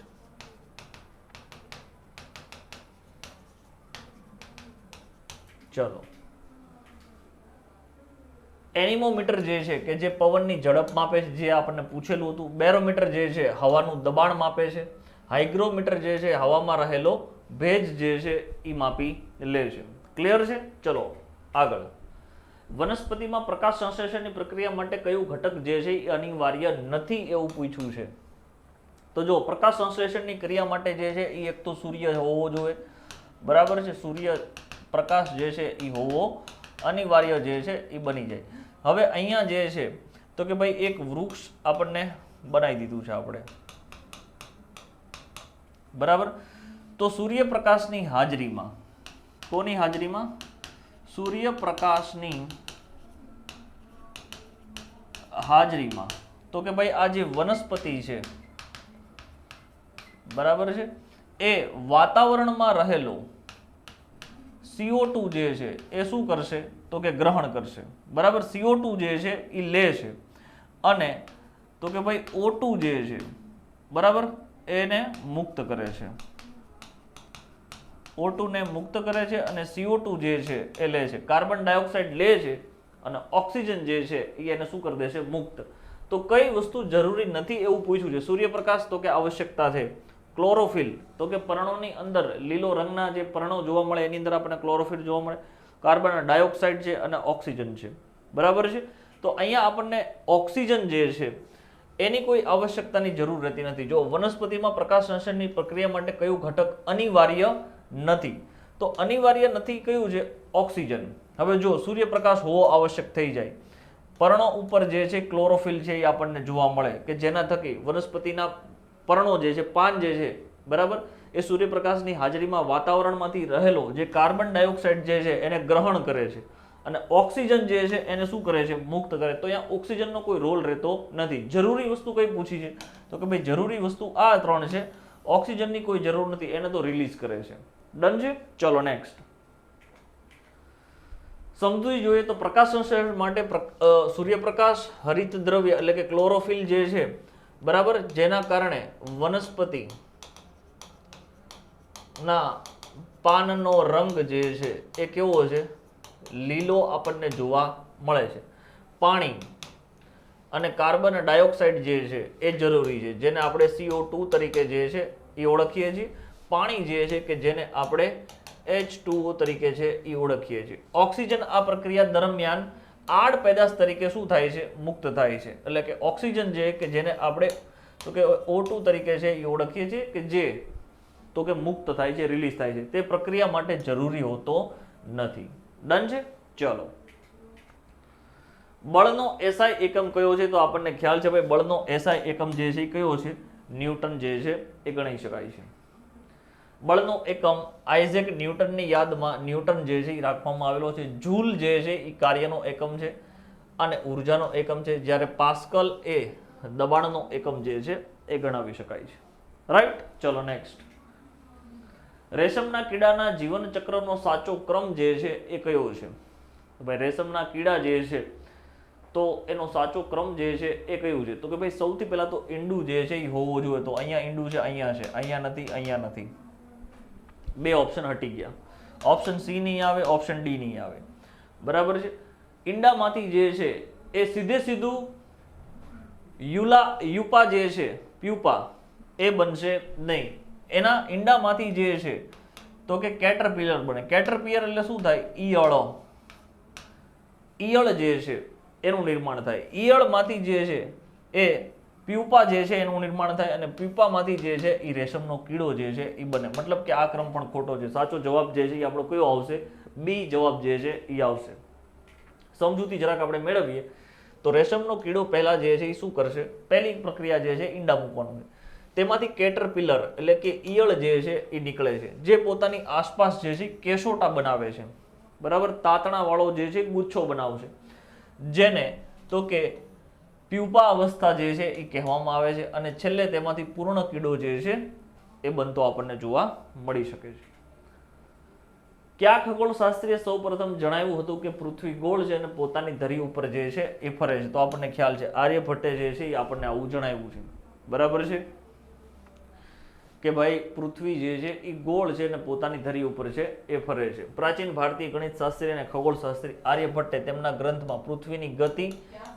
ચલો, એનિમોમીટર જે છે કે જે પવનની ઝડપ માપે છે, જે આપણને પૂછેલું હતું. બેરોમીટર જે છે હવાનું દબાણ માપે છે. હાઇગ્રોમીટર જે છે હવામાં રહેલો ભેજ જે છે એ માપી લે છે. ક્લિયર છે? ચલો આગળ, વનસ્પતિમાં પ્રકાશ સંશ્લેષણની પ્રક્રિયા માટે કયું ઘટક જે છે એ અનિવાર્ય નથી એવું પૂછ્યું છે? તો જો પ્રકાશ સંશ્લેષણની ક્રિયા માટે જે છે એ એક તો સૂર્ય હોવો જોઈએ. બરાબર છે, સૂર્ય પ્રકાશ જે છે એ હોવો અનિવાર્ય જે છે એ બની જાય. હવે અહીંયા જે છે તો કે ભાઈ એક વૃક્ષ આપણને બનાવી દીધું છે આપણે. બરાબર, તો સૂર્યપ્રકાશની હાજરીમાં, કોની હાજરીમાં? સૂર્યપ્રકાશની હાજરીમાં તો કે ભાઈ આ જે વનસ્પતિ છે, બરાબર છે, એ વાતાવરણમાં રહેલો CO2 જે છે એ શું કરશે તો કે ગ્રહણ કરશે. બરાબર, CO2 જે છે એ લે છે અને તો કે ભાઈ O2 જે છે બરાબર એને મુક્ત કરે છે. O2 ને મુક્ત કરે છે અને CO2 જે છે એ લે છે. કાર્બન ડાયોક્સાઇડ લે છે અને ઓક્સિજન જે છે એ એને શું કરી દેશે? મુક્ત. તો કઈ વસ્તુ જરૂરી નથી એવું પૂછ્યું છે? સૂર્યપ્રકાશ તો કે આવશ્યકતા છે. ક્લોરોફિલ તો કે પર્ણોની અંદર લીલો રંગના જે પર્ણો જોવા મળે એની અંદર આપણને ક્લોરોફિલ જોવા મળે. કાર્બન ડાયોક્સાઇડ છે અને ઓક્સિજન છે. બરાબર છે, તો અહીંયા આપણને ઓક્સિજન જે છે એની કોઈ આવશ્યકતાની જરૂર રહેતી નથી. જો વનસ્પતિમાં પ્રકાશ સંશ્લેષણની પ્રક્રિયા માટે કયું ઘટક અનિવાર્ય નથી? તો અનિવાર્ય નથી કયું છે? ઓક્સિજન. હવે જો સૂર્યપ્રકાશ હોવો આવશ્યક થઈ જાય, પર્ણો ઉપર જે છે ક્લોરોફિલ છે એ આપણને જોવા મળે કે જેના થકી વનસ્પતિના પર્ણો જે છે, પાન જે છે, બરાબર, એ સૂર્યપ્રકાશની હાજરીમાં વાતાવરણમાંથી રહેલો જે કાર્બન ડાયોક્સાઇડ જે છે એને ગ્રહણ કરે છે અને ઓક્સિજન જે છે એને શું કરે છે? મુક્ત કરે. તો અહીંયા ઓક્સિજનનો કોઈ રોલ રહેતો નથી. જરૂરી વસ્તુ કઈ પૂછી છે તો કે ભાઈ જરૂરી વસ્તુ આ 3 છે. ઓક્સિજનની કોઈ જરૂર નથી, એને તો રિલીઝ કરે છે. ડન છે? ચલો નેક્સ્ટ, સમજવું જોઈએ તો પ્રકાશ સંશ્લેષણ માટે સૂર્યપ્રકાશ, હરિત દ્રવ્ય એટલે કે ક્લોરોફિલ જે છે, બરાબર, જેના કારણે વનસ્પતિ ના પાનનો રંગ જે છે એ કેવો છે? લીલો આપણને જોવા મળે છે. પાણી અને કાર્બન ડાયોક્સાઇડ જે છે એ જરૂરી છે, જેને આપણે CO2 તરીકે જે છે એ ઓળખીએ છીએ. પાણી જે છે કે જેને આપણે H2O તરીકે છે એ ઓળખીએ છીએ. ઓક્સિજન આ પ્રક્રિયા દરમિયાન આડ પેદાશ તરીકે શું થાય છે? મુક્ત થાય છે. એટલે કે ઓક્સિજન જે કે જેને આપણે તો કે O2 તરીકે છે એ ઓળખીએ છીએ કે જે તો કે મુક્ત થાય છે, રિલીઝ થાય છે. તે પ્રક્રિયા માટે જરૂરી હોતો નથી. ડન છે? ચલો. બળનો SI એકમ કયો છે? તો આપણને ખ્યાલ છે ભાઈ, બળનો SI એકમ જે છે એ કયો છે? ન્યૂટન જે છે એ ગણી શકાય છે. બળનો એકમ આઇઝેક ન્યૂટનની યાદમાં ન્યૂટન જે છે એ રાખવામાં આવેલો છે. જૂલ જે છે એ કાર્યનો એકમ છે અને ઉર્જાનો એકમ છે, જ્યારે પાસ્કલ એ દબાણનો એકમ જે છે એ ગણાવી શકાય છે. રાઈટ? ચલો નેક્સ્ટ. રેશમના કીડાના જીવન ચક્રનો સાચો ક્રમ જે છે એ કયો છે? ભાઈ રેશમના કીડા જે છે તો એનો સાચો ક્રમ જે છે એ કયું છે? તો કે ભાઈ સૌથી પહેલા તો ઈંડું જે છે એ હોવો જોઈએ. તો અહીંયા ઈંડું છે, અહીંયા છે, અહીંયા નથી, અહીંયા નથી. બે ઓપ્શન હટી ગયા. ઓપ્શન સી નહીં આવે, ઓપ્શન ડી નહીં આવે. બરાબર છે? ઈંડામાંથી જે છે એ સીધે સીધું યુપા જે છે, પ્યુપા એ બનશે નહીં. એના ઈંડામાંથી જે છે તો કે કેટરપિલર બને. કેટરપિલર એટલે શું થાય? ઈયળો. ઈયળ જે છે એનું નિર્માણ થાય. ઈયળમાંથી જે છે એ પ્યુપા જે છે એનું નિર્માણ થાય અને પ્યુપામાંથી જે છે એ રેશમનો કીડો જે છે એ બને. મતલબ કે આ ક્રમ પણ ખોટો છે. સાચો જવાબ જે છે એ આપણો કયો આવશે? બી જવાબ જે છે એ આવશે. સમજૂતી જરાક આપણે મેળવીએ તો રેશમનો કીડો પહેલા જે છે એ શું કરશે? પહેલી પ્રક્રિયા જે છે ઈંડા મૂકવાનું છે. તેમાંથી કેટરપિલર એટલે કે ઈયળ જે છે એ નીકળે છે, જે પોતાની આસપાસ જે છે કેશોટા બનાવે છે. બરાબર? તાતણા વાળો જે છે ગુચ્છો બનાવશે, જેને તો કે પ્યુપા અવસ્થા જે છે એ કહેવામાં આવે છે. અને છેલ્લે તેમાંથી પૂર્ણ કીડો જે છે એ બનતો આપણને જોવા મળી શકે છે. કયા ખગોળશાસ્ત્રીએ સૌપ્રથમ જણાવ્યું હતું કે પૃથ્વી ગોળ છે અને પોતાની ધરી ઉપર જે છે એ ફરે છે? તો આપણને ખ્યાલ છે આર્યભટ્ટે જે છે એ આપણને આવું જણાવ્યું છે. બરાબર છે કે ભાઈ પૃથ્વી જે છે એ ગોળ છે અને પોતાની ધરી ઉપર છે એ ફરે છે. પ્રાચીન ભારતીય ગણિત શાસ્ત્રી અને ખગોળશાસ્ત્રી આર્યભટ્ટે તેમના ગ્રંથમાં પૃથ્વીની ગતિ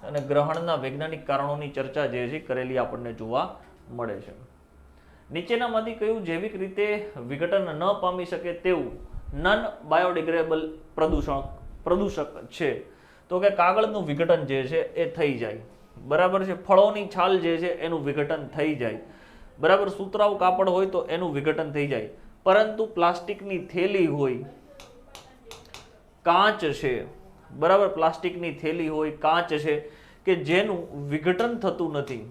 અને ગ્રહણના વૈજ્ઞાનિક કારણોની ચર્ચા જે છે કરેલી આપણને જોવા મળે છે. નીચેનામાંથી કયું જૈવિક રીતે વિઘટન ન પામી શકે તેવું નન બાયોડિગ્રેડેબલ પ્રદૂષક છે? તો કે કાગળનું વિઘટન જે છે એ થઈ જાય. બરાબર છે? ફળોની છાલ જે છે એનું વિઘટન થઈ જાય. બરાબર? સુતરાઉ કાપડ હોય તો એનું વિઘટન થઈ જાય. પરંતુ પ્લાસ્ટિકની થેલી હોય, કાચ છે, બરાબર, પ્લાસ્ટિકની થેલી હોય, કાચ છે કે જેનું વિઘટન થતું નથી,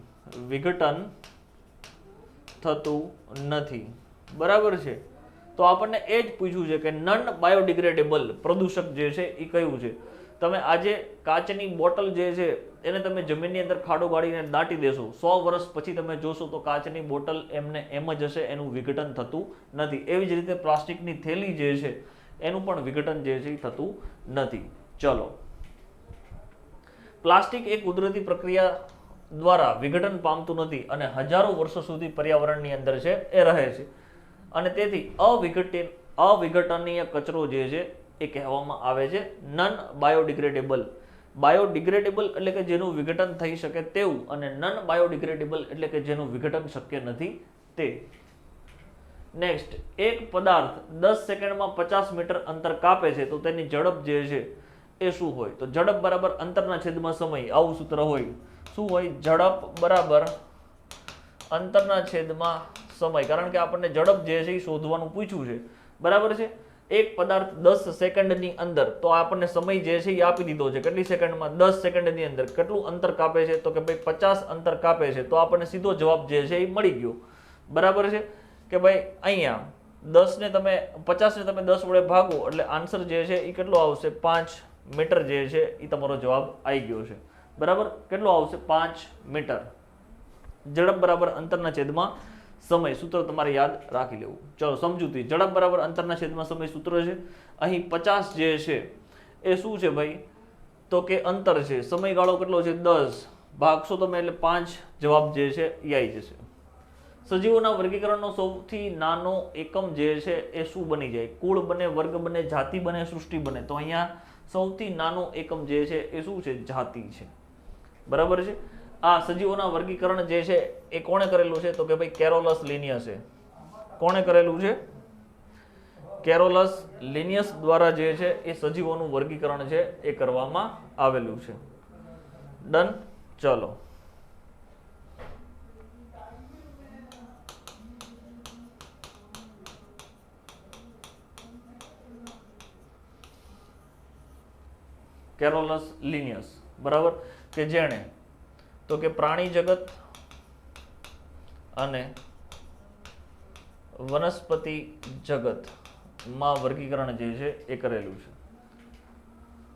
વિઘટન થતું નથી. બરાબર છે? તો આપણને એ જ પૂછ્યું છે કે નન બાયોડિગ્રેડેબલ પ્રદૂષક જે છે એ કયું છે? તમે આજે કાચની બોટલ જે છે એને તમે જમીનની અંદર ખાડો ગાડીને દાટી દેશો, 100 વર્ષ પછી તમે જોશો તો કાચની બોટલ એમને એમ જ હશે, એનું વિઘટન થતું નથી. એવી જ રીતે પ્લાસ્ટિકની થેલી જે છે એનું પણ વિઘટન જે છે એ થતું નથી. ચલો. પ્લાસ્ટિક એ કુદરતી પ્રક્રિયા દ્વારા વિઘટન પામતું નથી અને હજારો વર્ષો સુધી પર્યાવરણની અંદર છે એ રહે છે. અને તેથી અવિઘટનીય કચરો જે છે એ કહેવામાં આવે છે નન બાયોડિગ્રેડેબલ. બાયોડિગ્રેડેબલ એટલે કે જેનું વિઘટન થઈ શકે તેવું, અને નન બાયોડિગ્રેડેબલ એટલે કે જેનું વિઘટન શક્ય નથી તે. નેક્સ્ટ. એક પદાર્થ 10 સેકન્ડમાં 50 મીટર અંતર કાપે છે તો તેની ઝડપ જે છે એ શું હોય? તો ઝડપ બરાબર અંતરના છેદમાં સમય. આવું સૂત્ર હોય. શું હોય? ઝડપ બરાબર અંતરના છેદમાં સમય. કારણ કે આપણને ઝડપ જે છે એ શોધવાનું પૂછ્યું છે. બરાબર છે? એક પદાર્થ 10 સેકન્ડની અંદર, તો આપણને સમય જે છે એ આપી દીધો છે. કેટલી સેકન્ડમાં? 10 સેકન્ડની અંદર કેટલું અંતર કાપે છે? તો કે ભાઈ 50 અંતર કાપે છે. તો આપણને સીધો જવાબ જે છે એ મળી ગયો. બરાબર છે કે ભાઈ અહીંયા 50 ને તમે 10 વડે ભાગો એટલે આન્સર જે છે એ કેટલો આવશે? 5 મીટર જે છે એ તમારો જવાબ આવી ગયો છે. બરાબર? કેટલો આવશે? 5 મીટર. ઝડપ બરાબર અંતરના છેદમાં સમય. સૂત્ર તમારે યાદ રાખી લેવું. ચલો સમજૂતી. ઝડપ બરાબર અંતરના છેદમાં સમય સૂત્ર છે. અહીં 50 જે છે એ શું છે ભાઈ? તો કે અંતર છે. સમયગાળો કેટલો છે? 10 ભાગશો તમે એટલે 5 જવાબ જે છે એ આવી જશે. સજીવોના વર્ગીકરણનો સૌથી નાનો એકમ જે છે એ શું બની જાય? કુળ બને, વર્ગ બને, જાતિ બને, સૃષ્ટિ બને. તો અહીંયા સૌથી નાનો એકમ જે છે એ શું છે? જાતિ છે. બરાબર છે. આ સજીવોના વર્ગીકરણ જે છે એ કોણે કરેલું છે? તો કે ભાઈ કેરોલસ લિનિયસે. કોણે કરેલું છે? કેરોલસ લિનિયસ દ્વારા જે છે એ સજીવોનું વર્ગીકરણ છે એ કરવામાં આવેલું છે. ડન. ચલો, કેરોલસ લિનિયસ, બરાબર, કે જેણે તો કે પ્રાણી જગત અને વનસ્પતિ જગતમાં વર્ગીકરણ જે છે એ કરેલું છે.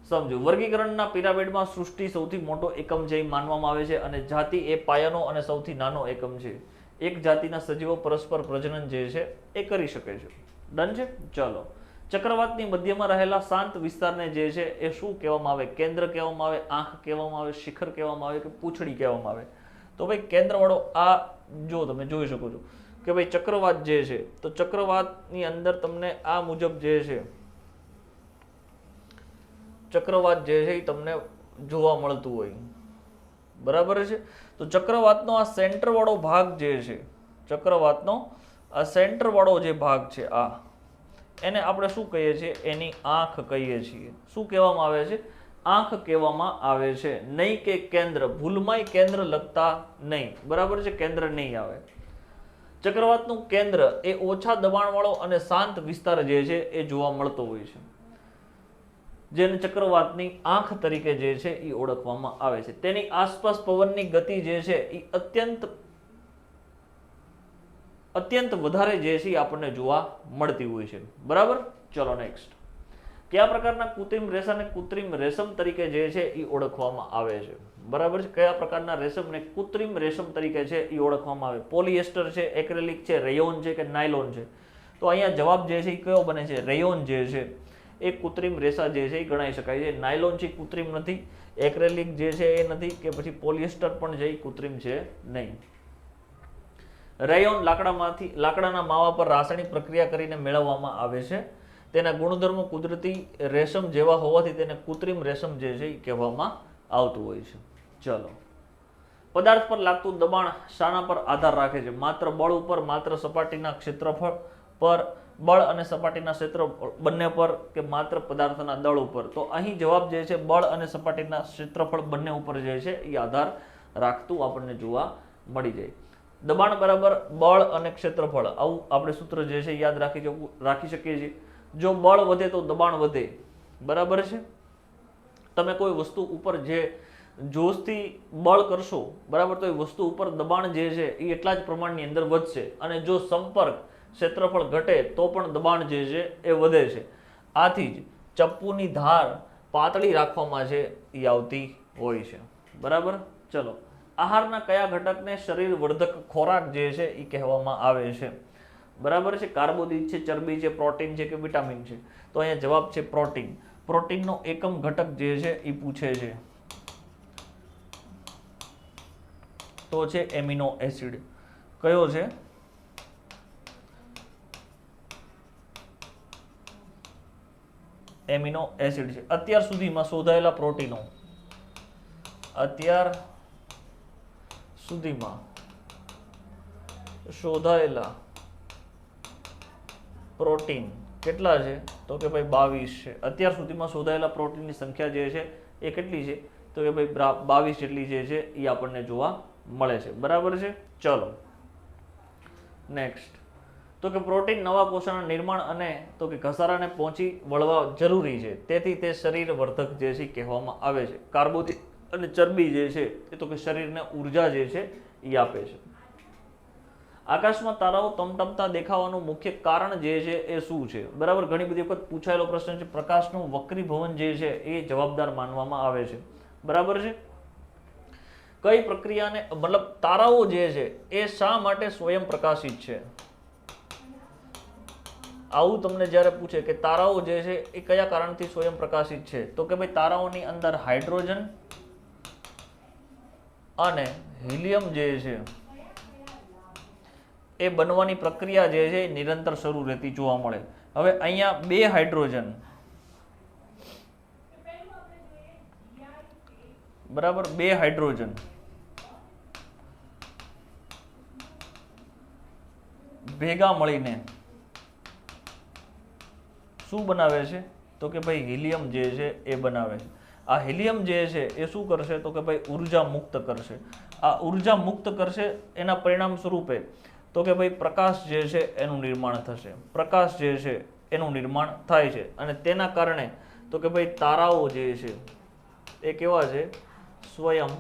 સમજો, વર્ગીકરણના પિરામિડમાં સૃષ્ટિ સૌથી મોટો એકમ છે એ માનવામાં આવે છે અને જાતિ એ પાયાનો અને સૌથી નાનો એકમ છે. એક જાતિના સજીવો પરસ્પર પ્રજનન જે છે એ કરી શકે છે. ડન છે. ચલો, ચક્રવાતની મધ્યમાં રહેલા શાંત વિસ્તારને જે છે એ શું કહેવામાં આવે? કેન્દ્ર કહેવામાં આવે, આંખ કહેવામાં આવે, શિખર કહેવામાં આવે કે પૂંછડી કહેવામાં આવે? તો ભાઈ કેન્દ્રવાળો આ જો તમે જોઈ શકો છો કે ભાઈ ચક્રવાત જે છે, તો ચક્રવાતની અંદર તમને આ મુજબ જે છે ચક્રવાત જે છે એ તમને જોવા મળતું હોય. બરાબર છે. તો ચક્રવાતનો આ સેન્ટર વાળો ભાગ જે છે, ચક્રવાતનો આ સેન્ટર વાળો જે ભાગ છે, આ એને આપણે શું કહીએ છીએ? એની આંખ કહીએ છીએ. શું કહેવામાં આવે છે? આંખ કહેવામાં આવે છે. નહીં કે કેન્દ્ર. ભૂલમાંય કેન્દ્ર લખતા નહીં. બરાબર છે. કેન્દ્ર નહીં આવે. ચક્રવાતનું કેન્દ્ર એ ઓછા દબાણવાળો અને શાંત વિસ્તાર જે છે એ જોવા મળતો હોય છે, જેને ચક્રવાતની આંખ તરીકે જે છે એ ઓળખવામાં આવે છે. તેની આસપાસ પવનની ગતિ જે છે એ અત્યંત વધારે જે છે એ આપણને જોવા મળતી હોય છે. બરાબર. ચલો નેક્સ્ટ. કયા પ્રકારના કૃત્રિમ રેસાને કૃત્રિમ રેશમ તરીકે જે છે એ ઓળખવામાં આવે છે? બરાબર છે. કયા પ્રકારના રેશમને કૃત્રિમ રેશમ તરીકે છે એ ઓળખવામાં આવે? પોલિએસ્ટર છે, એક્રેલિક છે, રેયોન છે કે નાયલોન છે? તો અહીંયા જવાબ જે છે એ કયો બને છે? રેયોન જે છે એ કૃત્રિમ રેસા જે છે એ ગણાઈ શકાય છે. નાયલોન છે કૃત્રિમ નથી, એક્રેલિક જે છે એ નથી, કે પછી પોલિએસ્ટર પણ છે એ કૃત્રિમ છે નહીં. રેયોન લાકડાના માવા પર રાસાયણિક પ્રક્રિયા કરીને મેળવવામાં આવે છે. તેના ગુણધર્મો કુદરતી રેશમ જેવા હોવાથી તેને કૃત્રિમ રેશમ જે છે એ કહેવામાં આવતું હોય છે. ચલો, પદાર્થ પર લાગતું દબાણ શાના પર આધાર રાખે છે? માત્ર બળ ઉપર, માત્ર સપાટીના ક્ષેત્રફળ પર, બળ અને સપાટીના ક્ષેત્ર બંને પર, કે માત્ર પદાર્થના દળ ઉપર? તો અહીં જવાબ જે છે બળ અને સપાટીના ક્ષેત્રફળ બંને ઉપર જે છે એ આધાર રાખતું આપણને જોવા મળી જાય. દબાણ બરાબર બળ અને ક્ષેત્રફળ, આવું આપણે સૂત્ર જે છે યાદ રાખી શકીએ છીએ. જો બળ વધે તો દબાણ વધે. બરાબર છે. તમે કોઈ વસ્તુ ઉપર જે જોશથી બળ કરશો, બરાબર, તો એ વસ્તુ ઉપર દબાણ જે છે એ એટલા જ પ્રમાણની અંદર વધશે. અને જો સંપર્ક ક્ષેત્રફળ ઘટે તો પણ દબાણ જે છે એ વધે છે. આથી જ ચપ્પુની ધાર પાતળી રાખવામાં છે એ આવતી હોય છે. બરાબર. ચલો, આહારના કયા ઘટકને શરીર વર્ધક ખોરાક જે છે એ કહેવામાં આવે છે? બરાબર છે. કાર્બોદિત છે, ચરબી છે, પ્રોટીન છે કે વિટામિન છે? તો અહીંયા જવાબ છે પ્રોટીન. પ્રોટીનનો એકમ ઘટક જે છે એ પૂછે છે, તો છે એમિનો એસિડ. કયો છે? એમિનો એસિડ છે. અત્યાર સુધીમાં શોધાયેલા પ્રોટીન કેટલા છે? તો કે ભાઈ 22 છે. અત્યાર સુધીમાં શોધાયેલા પ્રોટીનની સંખ્યા જે છે એ કેટલી છે? તો કે ભાઈ 22 જેટલી જે છે એ આપણને જોવા મળે છે. બરાબર છે. ચલો નેક્સ્ટ. તો કે પ્રોટીન નવા કોષોના નિર્માણ અને તો કે ઘસારાને પહોંચી વળવા જરૂરી છે, તેથી તે શરીર વર્ધક જે છે કહેવામાં આવે છે. કાર્બોદિત અને ચરબી જે છે એ તો કે શરીરને ઉર્જા જે છે એ આપે છે. આકાશમાં તારાઓ ટમટમતા દેખાવાનું મુખ્ય કારણ જે છે એ શું છે? બરાબર. ઘણી બધી વખત પૂછાયેલો પ્રશ્ન છે. પ્રકાશનું વક્રીભવન જે છે એ જવાબદાર માનવામાં આવે છે. બરાબર છે. કઈ પ્રક્રિયાને મતલબ તારાઓ જે છે એ શા માટે સ્વયં પ્રકાશિત છે? આવું તમને જ્યારે પૂછે કે તારાઓ જે છે એ કયા કારણથી સ્વયં પ્રકાશિત છે, તો કે ભાઈ તારાઓની અંદર હાઇડ્રોજન અને હિલિયમ જે છે એ બનવાની પ્રક્રિયા જે છે એ નિરંતર શરૂ રહેતી જોવા મળે. હવે અહીંયા 2 હાઇડ્રોજન બરાબર, 2 હાઇડ્રોજન ભેગા મળીને શું બનાવે છે, તો કે ભાઈ હિલિયમ જે છે એ બનાવે છે. આ હિલિયમ જે છે એ શું કરશે, તો કે ભાઈ ઉર્જા મુક્ત કરશે. આ ઉર્જા મુક્ત કરશે એના પરિણામ સ્વરૂપે તો કે ભાઈ પ્રકાશ જે છે એનું નિર્માણ થશે. પ્રકાશ જે છે એનું નિર્માણ થાય છે અને તેના કારણે તો કે ભાઈ તારાઓ જે છે એ કેવા છે, સ્વયં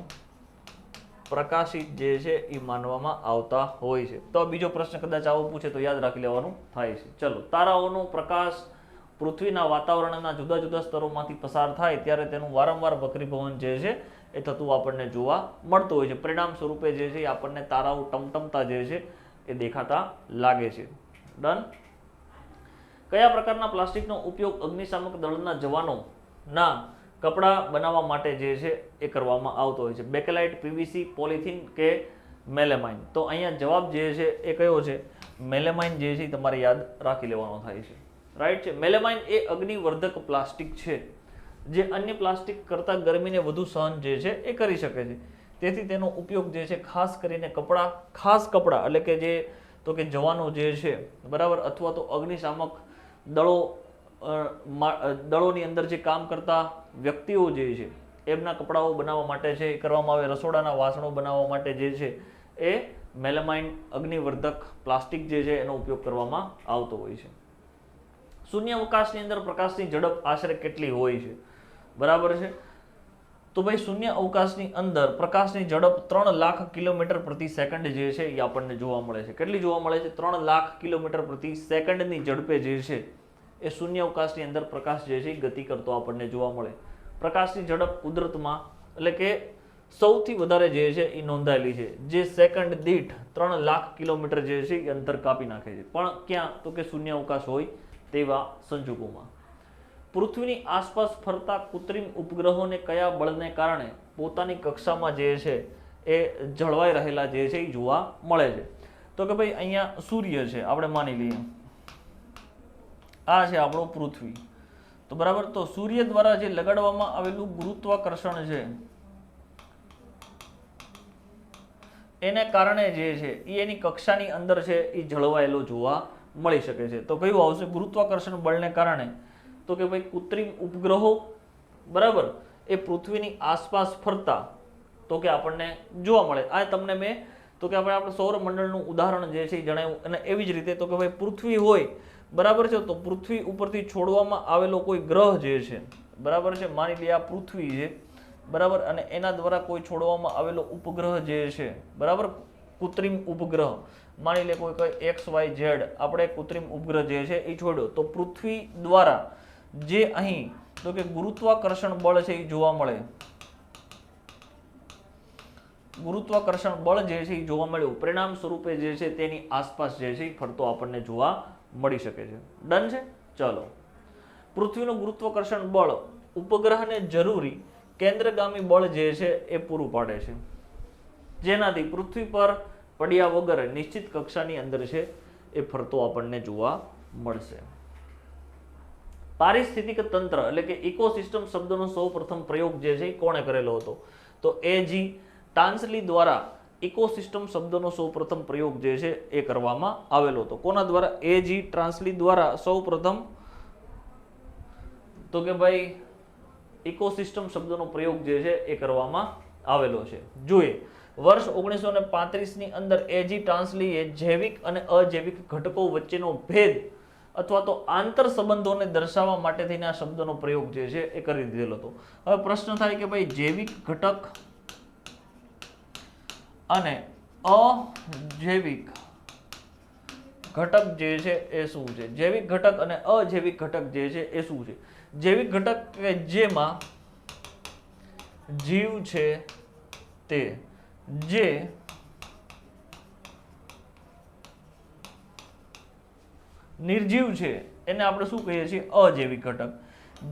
પ્રકાશિત જે છે એ માનવામાં આવતા હોય છે. તો બીજો પ્રશ્ન કદાચ આવો પૂછે તો યાદ રાખી લેવાનું થાય છે. ચલો, તારાઓનો પ્રકાશ પૃથ્વીના વાતાવરણના જુદા જુદા સ્તરોમાંથી પસાર થાય ત્યારે તેનું વારંવાર વક્રીભવન જે છે એ થતું આપણને જોવા મળતું હોય છે. પરિણામ સ્વરૂપે જે છે આપણને તારાઓ ટમટમતા જે છે એ દેખાતા લાગે છે. ડન. કયા પ્રકારના પ્લાસ્ટિકનો ઉપયોગ અગ્નિશામક દળના જવાનોના કપડાં બનાવવા માટે જે છે એ કરવામાં આવતો હોય છે? બેકેલાઇટ, પીવીસી, પોલિથીન કે મેલેમાઇન? તો અહીંયા જવાબ જે છે એ કયો છે? મેલેમાઇન જે છે તમારે યાદ રાખી લેવાનો થાય છે. રાઈટ છે. મેલેમાઇન એ અગ્નિવર્ધક પ્લાસ્ટિક છે જે અન્ય પ્લાસ્ટિક કરતાં ગરમીને વધુ સહન જે છે એ કરી શકે છે. તેથી તેનો ઉપયોગ જે છે ખાસ કરીને ખાસ કપડાં એટલે કે જે તો કે જવાનો જે છે બરાબર, અથવા તો અગ્નિશામક દળોની અંદર જે કામ કરતા વ્યક્તિઓ જે છે એમના કપડાઓ બનાવવા માટે છે એ કરવામાં આવે. રસોડાના વાસણો બનાવવા માટે જે છે એ મેલેમાઇન અગ્નિવર્ધક પ્લાસ્ટિક જે છે એનો ઉપયોગ કરવામાં આવતો હોય છે. શૂન્ય અવકાશની અંદર પ્રકાશની ઝડપ આશરે કેટલી હોય છે? બરાબર છે. તો ભાઈ શૂન્ય અવકાશની અંદર પ્રકાશની ઝડપ 3 લાખ કિલોમીટર પ્રતિ સેકન્ડ જે છે એ આપણને જોવા મળે છે. કેટલી જોવા મળે છે? 3 લાખ કિલોમીટર પ્રતિ સેકન્ડની ઝડપે જે છે એ શૂન્ય અવકાશની અંદર પ્રકાશ જે છે એ ગતિ કરતો આપણને જોવા મળે. પ્રકાશની ઝડપ કુદરતમાં એટલે કે સૌથી વધારે જે છે એ નોંધાયેલી છે, જે સેકન્ડ દીઠ 3 લાખ કિલોમીટર જે છે એ અંતર કાપી નાખે છે. પણ ક્યાં? તો કે શૂન્ય અવકાશ હોય તેવા સંજોગોમાં. પૃથ્વીની આસપાસ ફરતા કૃત્રિમ ઉપગ્રહોને કયા બળને કારણે પોતાની કક્ષામાં જે છે એ જળવાઈ રહેલા જે છે એ જોવા મળે છે? તો કે ભાઈ અહીંયા સૂર્ય છે, આપણે માની લઈએ આ છે આપણો પૃથ્વી. તો બરાબર, તો સૂર્ય દ્વારા જે લગાડવામાં આવેલું ગુરુત્વાકર્ષણ છે એને કારણે જે છે એ એની કક્ષાની અંદર છે એ જળવાયેલો જોવા મળી શકે છે. તો કયું આવશે? ગુરુત્વાકર્ષણ બળને કારણે તો કે ભાઈ કૃત્રિમ ઉપગ્રહો બરાબર એ પૃથ્વીની આસપાસ ફરતા તો કે આપણને જોવા મળે. આ તમને મેં તો કે આપણે સૌરમંડળનું ઉદાહરણ જે છે એ જણાવ્યું. અને એવી જ રીતે તો કે ભાઈ પૃથ્વી હોય બરાબર છે, તો પૃથ્વી ઉપરથી છોડવામાં આવેલો કોઈ ગ્રહ જે છે બરાબર છે, માની લઈએ આ પૃથ્વી છે બરાબર, અને એના દ્વારા કોઈ છોડવામાં આવેલો ઉપગ્રહ જે છે બરાબર, કૃત્રિમ ઉપગ્રહ માની લે કોઈ XYZ આપણે કૃત્રિમ ઉપગ્રહ જે છે એ છોડ્યો, તો પૃથ્વી દ્વારા જે અહીં તો કે ગુરુત્વાકર્ષણ બળ છે એ જોવા મળે. ગુરુત્વાકર્ષણ બળ જે છે એ જોવા મળ્યું, પરિણામ સ્વરૂપે જે છે તેની આસપાસ જે છે એ ફરતો આપણને જોવા મળી શકે છે. ડન છે. ચલો, પૃથ્વીનું ગુરુત્વાકર્ષણ બળ ઉપગ્રહને જરૂરી કેન્દ્રગામી બળ જે છે એ પૂરું પાડે છે, જેનાથી પૃથ્વી પર પડ્યા વગર નિશ્ચિત કક્ષાની અંદર છે એ ફરતો આપણને જોવા મળશે. પારિસ્થિતિક તંત્ર એટલે કે ઇકોસિસ્ટમ શબ્દનો સૌપ્રથમ પ્રયોગ જે છે એ કોણે કરેલો હતો? તો A.G. ટાન્સલી દ્વારા ઇકોસિસ્ટમ શબ્દનો સૌપ્રથમ પ્રયોગ જે છે એ કરવામાં આવેલો હતો. કોના દ્વારા? A.G. ટાન્સલી દ્વારા સૌપ્રથમ તો કે ભાઈ ઇકોસિસ્ટમ શબ્દનો પ્રયોગ જે છે એ કરવામાં આવેલો છે. જોઈએ, વર્ષ 1935 ની અંદર A.G. ટાન્સલીએ જૈવિક અને અજૈવિક ઘટકો વચ્ચેનો ભેદ અથવા તો આંતર સંબંધોને દર્શાવવા માટે થઈને આ શબ્દનો પ્રયોગ જે છે એ કરી દીધેલો હતો. હવે પ્રશ્ન થાય કે ભાઈ જૈવિક ઘટક અને અજૈવિક ઘટક જે છે એ શું છે? જૈવિક ઘટક અને અજૈવિક ઘટક જે છે એ શું છે? જૈવિક ઘટક કે જેમાં જીવ છે તે, જે નિર્જીવ છે એને આપણે શું કહીએ છીએ? અજૈવિક ઘટક.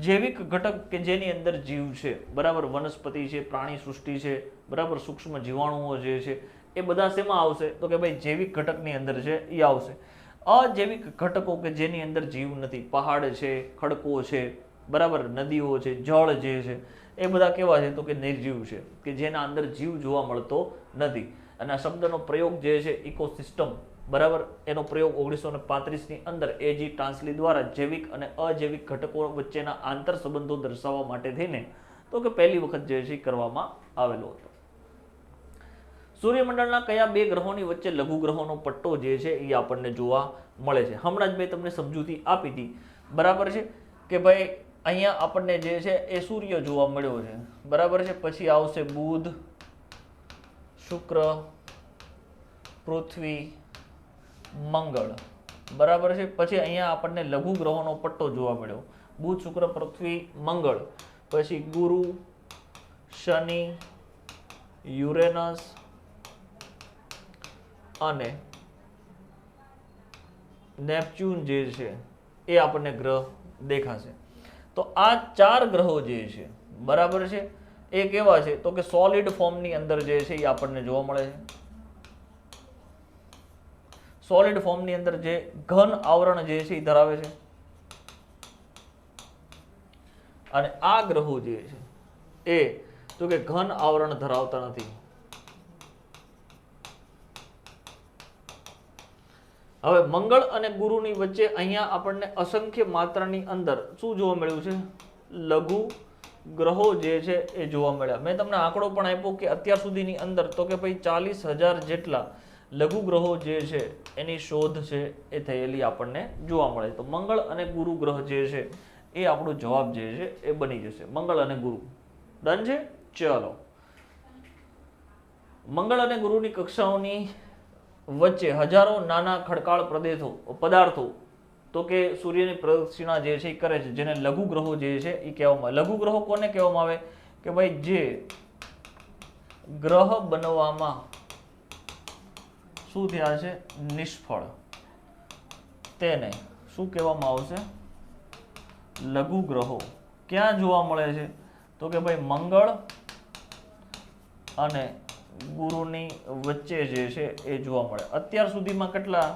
જૈવિક ઘટક કે જેની અંદર જીવ છે, બરાબર, વનસ્પતિ છે, પ્રાણી સૃષ્ટિ છે, બરાબર, સૂક્ષ્મ જીવાણુઓ જે છે એ બધા શેમાં આવશે? તો કે ભાઈ જૈવિક ઘટકની અંદર છે એ આવશે. અજૈવિક ઘટકો કે જેની અંદર જીવ નથી, પહાડ છે, ખડકો છે, બરાબર, નદીઓ છે, જળ જે છે એ બધા કેવા છે? તો કે નિર્જીવ છે, કે જેના અંદર જીવ જોવા મળતો નથી. અને આ શબ્દનો પ્રયોગ જે છે ઇકોસિસ્ટમ, બરાબર, એનો પ્રયોગ 1935ની અંદર એજી ટ્રાન્સલી દ્વારા જૈવિક અને અજૈવિક ઘટકો વચ્ચેના આંતર સંબંધો દર્શાવવા માટે થઈને તો કે પહેલી વખત જે છે કરવામાં આવેલો હતો. સૂર્યમંડળના કયા બે ગ્રહોની વચ્ચે લઘુ ગ્રહોનો પટ્ટો જે છે એ આપણને જોવા મળે છે? હમણાં જ મેં તમને સમજૂતી આપી હતી, બરાબર છે, કે ભાઈ અહીંયા આપણને જે છે એ સૂર્ય જોવા મળ્યો છે, બરાબર છે, પછી આવશે બુધ, શુક્ર, પૃથ્વી, મંગળ, બરાબર છે, પછી અહીંયા આપણને લઘુ ગ્રહોનો પટ્ટો જોવા મળ્યો, બુધ, શુક્ર, પૃથ્વી, મંગળ, પછી ગુરુ, શનિ, યુરેનસ અને નેપચ્યુન જે છે એ આપણને ગ્રહ દેખાશે. તો આ 4 ગ્રહો જે છે, બરાબર છે, એ કેવા છે? તો કે સોલિડ ફોર્મની અંદર જે છે એ આપણને જોવા મળે છે. સોલિડ ફોર્મની અંદર જે ઘન આવરણ જે છે એ ધરાવે છે. અને આ ગ્રહો જે છે એ તો કે ઘન આવરણ ધરાવતા નથી. હવે મંગળ અને ગુરુની વચ્ચે અહીંયા આપણને અસંખ્ય માત્રાની અંદર શું જોવા મળ્યું છે? લઘુ ગ્રહો જે છે એ જોવા મળ્યા. મેં તમને આંકડો પણ આપ્યો કે અત્યાર સુધીની અંદર તો કે ભાઈ 40,000 જેટલા લઘુ ગ્રહો જે છે એની શોધ છે એ થયેલી આપણને જોવા મળે. તો મંગળ અને ગુરુ ગ્રહ જે છે એ આપણો જવાબ જે છે એ બની જશે, મંગળ અને ગુરુ. ડન છે? ચલો, મંગળ અને ગુરુની કક્ષાઓની વચ્ચે હજારો નાના ખડકાળ પદાર્થો તો કે સૂર્યની પ્રદક્ષિણા જે છે એ કરે છે, જેને લઘુ ગ્રહો જે છે એ કહેવામાં આવે. લઘુ ગ્રહો કોને કહેવામાં આવે? કે ભાઈ જે ગ્રહ બનવામાં શું થયા છે? નિષ્ફળ, તેને શું કહેવામાં આવશે? લઘુ ગ્રહો. ક્યાં જોવા મળે છે? તો કે ભાઈ મંગળ અને ગુરુની વચ્ચે જે છે એ જોવા મળે. અત્યાર સુધીમાં કેટલા?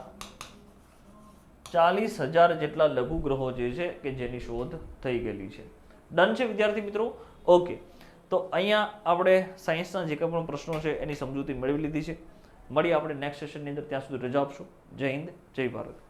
40,000 જેટલા લઘુ ગ્રહો જે છે કે જેની શોધ થઈ ગયેલી છે. ડન છે વિદ્યાર્થી મિત્રો? ઓકે, તો અહીંયા આપણે સાયન્સના જે કંઈ પણ પ્રશ્નો છે એની સમજૂતી મેળવી લીધી છે. મળીએ આપણે નેક્સ્ટ સેશનની અંદર. ત્યાં સુધી રજા આપશો. જય હિન્દ, જય ભારત.